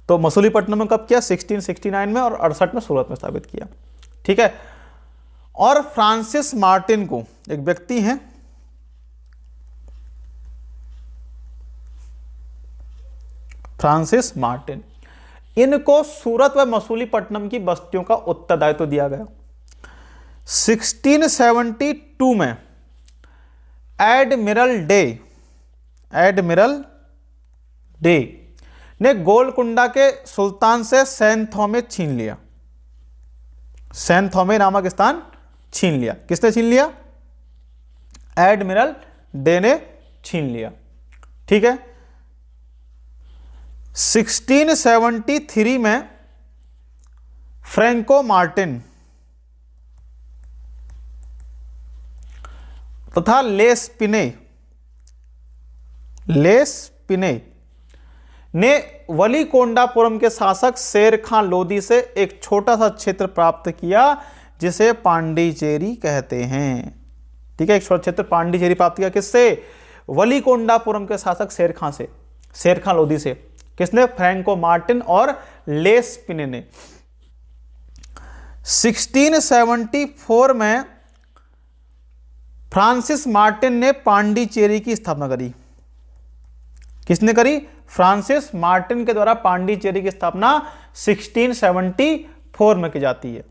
तो मसूलीपट्टनम में कब किया, 1669 में, और 68 में सूरत में स्थापित किया। ठीक है, और फ्रांसिस मार्टिन को, एक व्यक्ति हैं, फ्रांसिस मार्टिन, इनको सूरत व मसूलीपट्टनम की बस्तियों का उत्तरदायित्व दिया गया। 1672 में एडमिरल डे ने गोलकुंडा के सुल्तान से सैन थोमे छीन लिया। सैन थोमे नामक स्थान छीन लिया। किसने छीन लिया, एडमिरल डे ने छीन लिया। ठीक है, 1673 में फ्रैंको मार्टिन तथा लेस्पिने ने वलीकोंडापुरम के शासक शेर खां लोदी से एक छोटा सा क्षेत्र प्राप्त किया, जिसे पांडिचेरी कहते हैं। ठीक है, एक छोटा क्षेत्र पांडिचेरी प्राप्त किया, किससे, वलीकोंडापुरम के शासक शेर खां लोदी से। किसने, फ्रैंको मार्टिन और लेस्पिने ने। 1674 में फ्रांसिस मार्टिन ने पांडिचेरी की स्थापना करी। किसने करी, फ्रांसिस मार्टिन के द्वारा पांडिचेरी की स्थापना 1674 में की जाती है।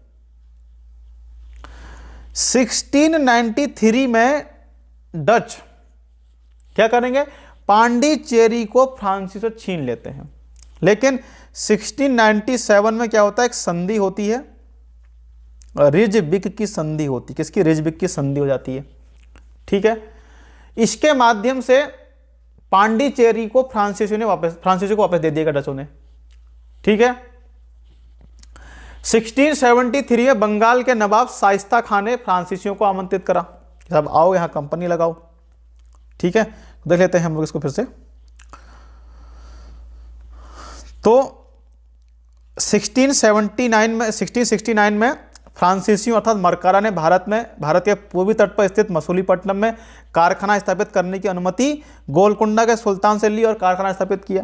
1693 में डच क्या करेंगे, पांडिचेरी को फ्रांसीसी से छीन लेते हैं। लेकिन 1697 में क्या होता है, एक संधि होती है, रिजविक की संधि होती है। किसकी, रिजविक की संधि हो जाती है। ठीक है, इसके माध्यम से पांडिचेरी को फ्रांसीसियों को वापस दे दिएगा डचों ने। ठीक है, 1673 में बंगाल के नवाब शाइस्ता खान ने फ्रांसीसियों को आमंत्रित करा, सब आओ यहां कंपनी लगाओ। ठीक है, देख लेते हैं हम लोग इसको फिर से। तो 1669 में फ्रांसीसियों अर्थात मरकारा ने भारत के पूर्वी तट पर स्थित मसूलीपट्टनम में कारखाना स्थापित करने की अनुमति गोलकुंडा के सुल्तान से ली और कारखाना स्थापित किया।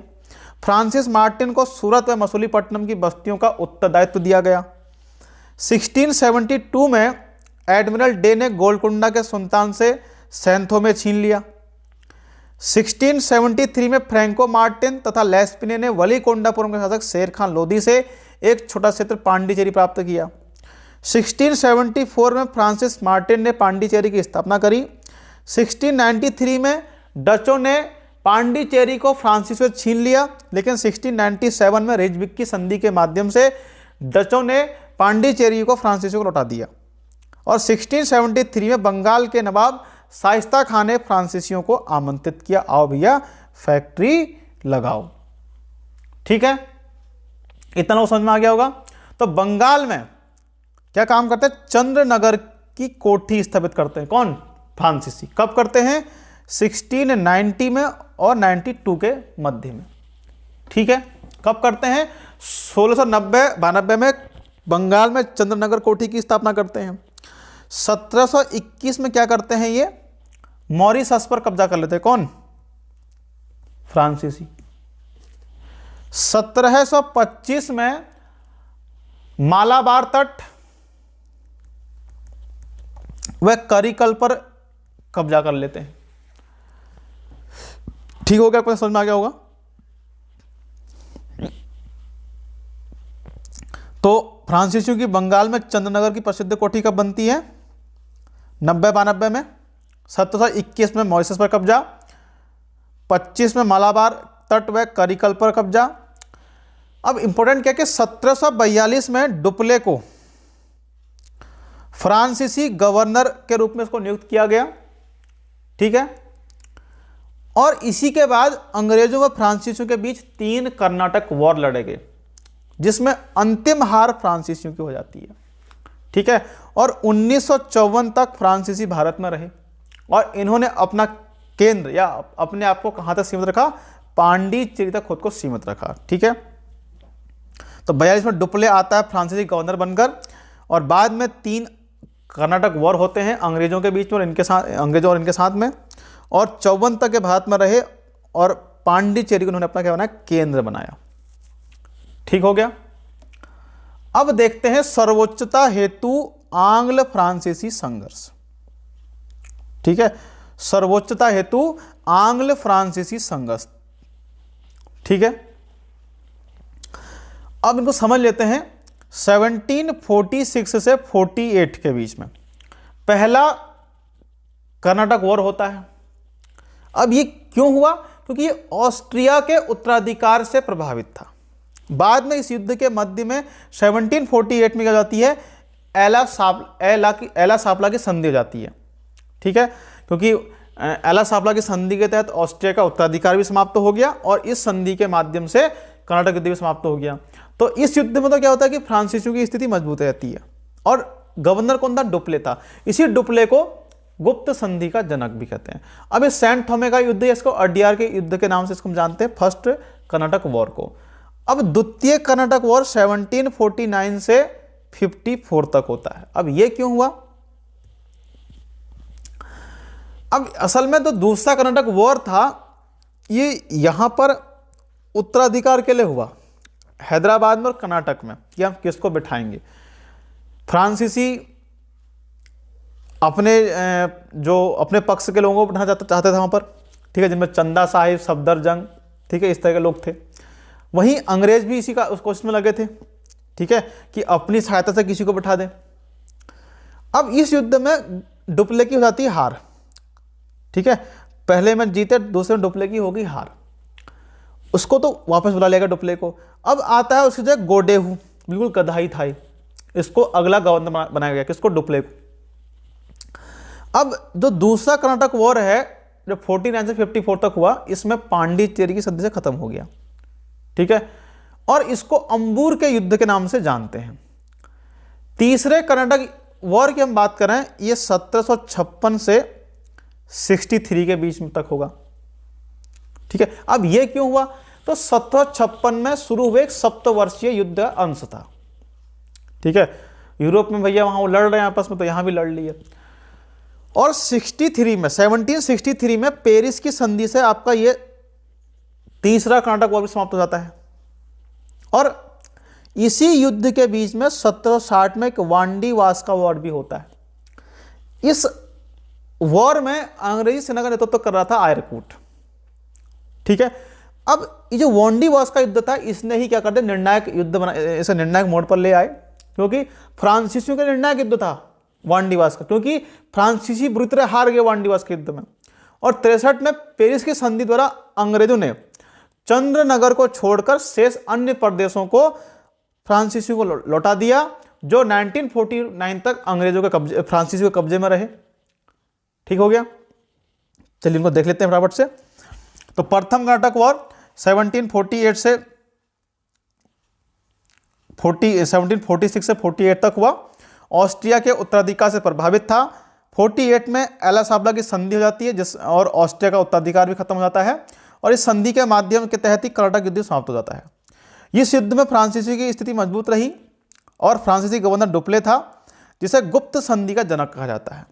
फ्रांसिस मार्टिन को सूरत व मसूलीपट्टनम की बस्तियों का उत्तरदायित्व दिया गया। 1672 में एडमिरल डे ने गोलकुंडा के सुल्तान से सैंथो में छीन लिया। 1673 में फ्रैंको मार्टिन तथा लेस्पिने ने वलीकोंडापुरम के शासक शेर खान लोधी से एक छोटा क्षेत्र पांडिचेरी प्राप्त किया। 1674 में फ्रांसिस मार्टिन ने पांडिचेरी की स्थापना करी। 1693 में डचों ने पांडिचेरी को फ्रांसीसियों से छीन लिया, लेकिन 1697 में रिजविक की संधि के माध्यम से डचों ने पांडिचेरी को फ्रांसीसियों को लौटा दिया। और 1673 में बंगाल के नवाब शाइस्ता खान ने फ्रांसीसियों को आमंत्रित किया, आओ भैया फैक्ट्री लगाओ। ठीक है, इतना वो समझ में आ गया होगा। तो बंगाल में क्या काम करते हैं? चंद्रनगर की कोठी स्थापित करते हैं। कौन? फ्रांसीसी। कब करते हैं? 1690 में और 92 के मध्य में। ठीक है, कब करते हैं? 1692 में बंगाल में चंद्रनगर कोठी की स्थापना करते हैं। 1721 में क्या करते हैं? ये मॉरिशस पर कब्जा कर लेते हैं। कौन? फ्रांसीसी। 1725 में मालाबार तट व करिकल पर कब्जा कर लेते हैं। ठीक हो गया? आपको समझ में आ गया होगा। तो फ्रांसीसियों की बंगाल में चंद्रनगर की प्रसिद्ध कोठी कब बनती है? 90-92 में। 1721 में मॉरिशस पर कब्जा, 25 में मालाबार तट व करिकल पर कब्जा। अब इंपॉर्टेंट क्या कि 1742 में डुप्ले को फ्रांसीसी गवर्नर के रूप में इसको नियुक्त किया गया। ठीक है, और इसी के बाद अंग्रेजों व फ्रांसीसियों के बीच 3 कर्नाटक वॉर लड़े गए, जिसमें अंतिम हार फ्रांसीसियों की हो जाती है। ठीक है, और 1954 तक फ्रांसीसी भारत में रहे और इन्होंने अपना केंद्र या अपने आप को कहां तक सीमित रखा? पांडिचेरी तक खुद को सीमित रखा। ठीक है, तो 42 में डुप्ले आता है फ्रांसीसी गवर्नर बनकर, और बाद में 3 कर्नाटक वॉर होते हैं अंग्रेजों के बीच में और इनके साथ, अंग्रेजों और इनके साथ में, और 54 तक के भारत में रहे और पांडिचेरी को उन्होंने अपना क्या बनाया? केंद्र बनाया। ठीक हो गया। अब देखते हैं सर्वोच्चता हेतु आंग्ल फ्रांसीसी संघर्ष। ठीक है, सर्वोच्चता हेतु आंग्ल फ्रांसीसी संघर्ष। ठीक है, अब इनको समझ लेते हैं। 1746 से 48 के बीच में पहला कर्नाटक वॉर होता है। अब ये क्यों हुआ? क्योंकि ये ऑस्ट्रिया के उत्तराधिकार से प्रभावित था। बाद में इस युद्ध के मध्य में 1748 में क्या जाती है? एला सापला की संधि हो जाती है। ठीक है, क्योंकि एला सापला की संधि के तहत ऑस्ट्रिया का उत्तराधिकार भी समाप्त हो गया और इस संधि के माध्यम से कर्नाटक युद्ध भी समाप्त हो गया। तो इस युद्ध में तो क्या होता है कि फ्रांसीसियों की स्थिति मजबूत रहती है। और गवर्नर कौन था? डुप्ले था। इसी डुप्ले को गुप्त संधि का जनक भी कहते हैं। अब इस सेंट थॉमे का युद्ध, इसको अडियार के युद्ध के नाम से इसको हम जानते हैं, फर्स्ट कर्नाटक वॉर को। अब द्वितीय कर्नाटक वॉर 1749 से 54 तक होता है। अब ये क्यों हुआ? अब असल में तो दूसरा कर्नाटक वॉर था, ये यहां पर उत्तराधिकार के लिए हुआ, हैदराबाद में और कर्नाटक में, कि हम किसको बिठाएंगे। फ्रांसीसी अपने पक्ष के लोगों को बिठाना चाहते थे वहां पर। ठीक है, जिनमें चंदा साहिब, सफदरजंग, ठीक है, इस तरह के लोग थे। वहीं अंग्रेज भी इसी का उस कोशिश में लगे थे। ठीक है, कि अपनी सहायता से किसी को बिठा दें। अब इस युद्ध में डुप्ले की हो जाती है हार। ठीक है, पहले में जीते, दूसरे में डुप्ले की होगी हार, उसको तो वापस बुला लेगा डुप्ले को। अब आता है उसकी जगह गोडेहू, बिल्कुल गधाई था, इसको अगला गवर्नर बनाया गया, किसको? डुप्ले को। अब जो दूसरा कर्नाटक वॉर है जो 49 से 54 तक हुआ, इसमें पांडिचेरी की संधि से खत्म हो गया। ठीक है, और इसको अंबूर के युद्ध के नाम से जानते हैं। तीसरे कर्नाटक वॉर की हम बात करें, ये 1756 से 63 के बीच में तक होगा। ठीक है, अब ये क्यों हुआ? तो 1756 में शुरू हुए एक सप्तवर्षीय युद्ध अंश था। ठीक है, यूरोप में भैया वहाँ वो लड़ रहे हैं आपस में, तो यहाँ भी लड़ लिए। और 63 में 1763 में पेरिस की संधि से आपका ये तीसरा कर्नाटक वॉर भी समाप्त हो जाता है। और इसी युद्ध के बीच में 1760 में एक वांडी वास्का वॉर भी होता है। इस वॉर में अंग्रेजी सेना का नेतृत्व कर रहा था आयरकूट। ठीक है, अब ये जो वांडी वास्का युद्ध था, इसने ही क्या कर दिया, निर्णायक युद्ध बना, इसे निर्णायक मोड़ पर ले आए, क्योंकि फ्रांसीसियों का निर्णायक युद्ध था वांडी वास्का, क्योंकि फ्रांसीसी बुरी तरह हार गए वांडी वास्का युद्ध में। और 63 में पेरिस की संधि द्वारा अंग्रेजों ने चंद्रनगर को छोड़कर शेष अन्य प्रदेशों को फ्रांसीसियों को लौटा दिया, जो 1949 तक अंग्रेजों के कब्जे, फ्रांसीसियों के कब्जे में रहे। ठीक हो गया, चलिए इनको देख लेते हैं फटाफट से। तो प्रथम कर्नाटक वॉर 1746 से 48 तक हुआ। ऑस्ट्रिया के उत्तराधिकार से प्रभावित था। 48 में एला-साबला की संधि हो जाती है, और ऑस्ट्रिया का उत्तराधिकार भी खत्म हो जाता है, और इस संधि के माध्यम के तहत ही कर्नाटक युद्ध समाप्त हो जाता है। इस युद्ध में फ्रांसीसी की स्थिति मजबूत रही, और फ्रांसीसी गवर्नर डुप्ले था, जिसे गुप्त संधि का जनक कहा जाता है।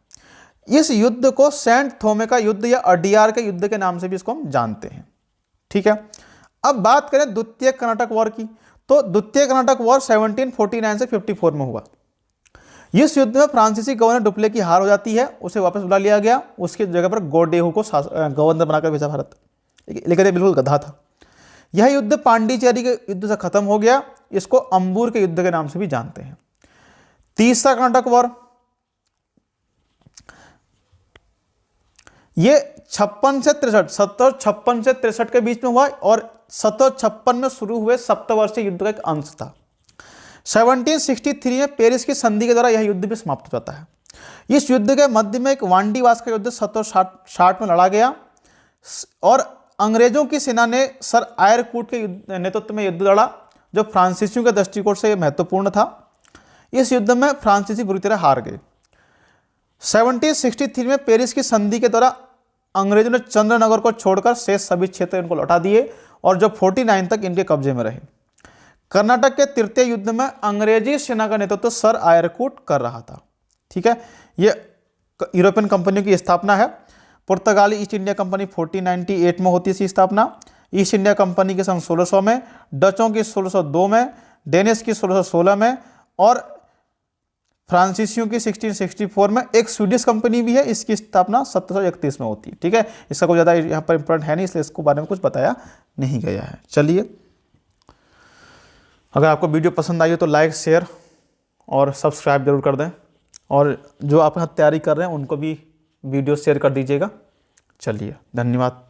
इस युद्ध को सेंट थोमे का युद्ध या अडियार के युद्ध के नाम से भी इसको हम जानते हैं। ठीक है, अब बात करें द्वितीय कर्नाटक वॉर की, तो द्वितीय कर्नाटक वॉर 1749 से 54 में हुआ। इस युद्ध में फ्रांसीसी गवर्नर डुप्ले की हार हो जाती है, उसे वापस बुला लिया गया, उसकी जगह पर गोडेहू को गवर्नर बनाकर भेजा भारत, लेकिन ये बिल्कुल गधा था। यह युद्ध पांडिचेरी के युद्ध से खत्म हो गया, इसको अंबूर के युद्ध के नाम से भी जानते हैं। तीसरा कर्नाटक वॉर ये 1756 से 63 के बीच में हुआ, और 1756 में शुरू हुए सप्तवर्षीय युद्ध का एक अंश था। 1763 में पेरिस की संधि के द्वारा यह युद्ध भी समाप्त हो जाता है। इस युद्ध के मध्य में एक वांडी वास्का युद्ध 1760 में लड़ा गया, और अंग्रेजों की सेना ने सर आयरकूट के नेतृत्व में युद्ध लड़ा, जो फ्रांसीसियों के दृष्टिकोण से महत्वपूर्ण था। इस युद्ध में फ्रांसीसी बुरी तरह हार गए। 1763 में पेरिस की संधि के द्वारा अंग्रेजों ने चंद्रनगर को छोड़कर शेष सभी क्षेत्र इनको लौटा दिए, और जो 49 तक इनके कब्जे में रहे। कर्नाटक के तृतीय युद्ध में अंग्रेजी सेना का नेतृत्व सर आयरकूट कर रहा था। ठीक है, ये यूरोपियन कंपनियों की स्थापना है। पुर्तगाली ईस्ट इंडिया कंपनी 1498 में होती है इसकी स्थापना। ईस्ट इंडिया कंपनी की सन 1600 में, डचों की 1602 में, डेनिश की 1616 में, और फ्रांसीसियों की 1664 में। एक स्वीडिश कंपनी भी है, इसकी स्थापना 1731 में होती है। ठीक है, इसका कोई ज़्यादा यहाँ पर इंपॉर्टेंट है नहीं, इसलिए इसको बारे में कुछ बताया नहीं गया है। चलिए, अगर आपको वीडियो पसंद आई हो तो लाइक, शेयर और सब्सक्राइब जरूर कर दें, और जो आप यहाँ तैयारी कर रहे हैं उनको भी वीडियो शेयर कर दीजिएगा। चलिए, धन्यवाद।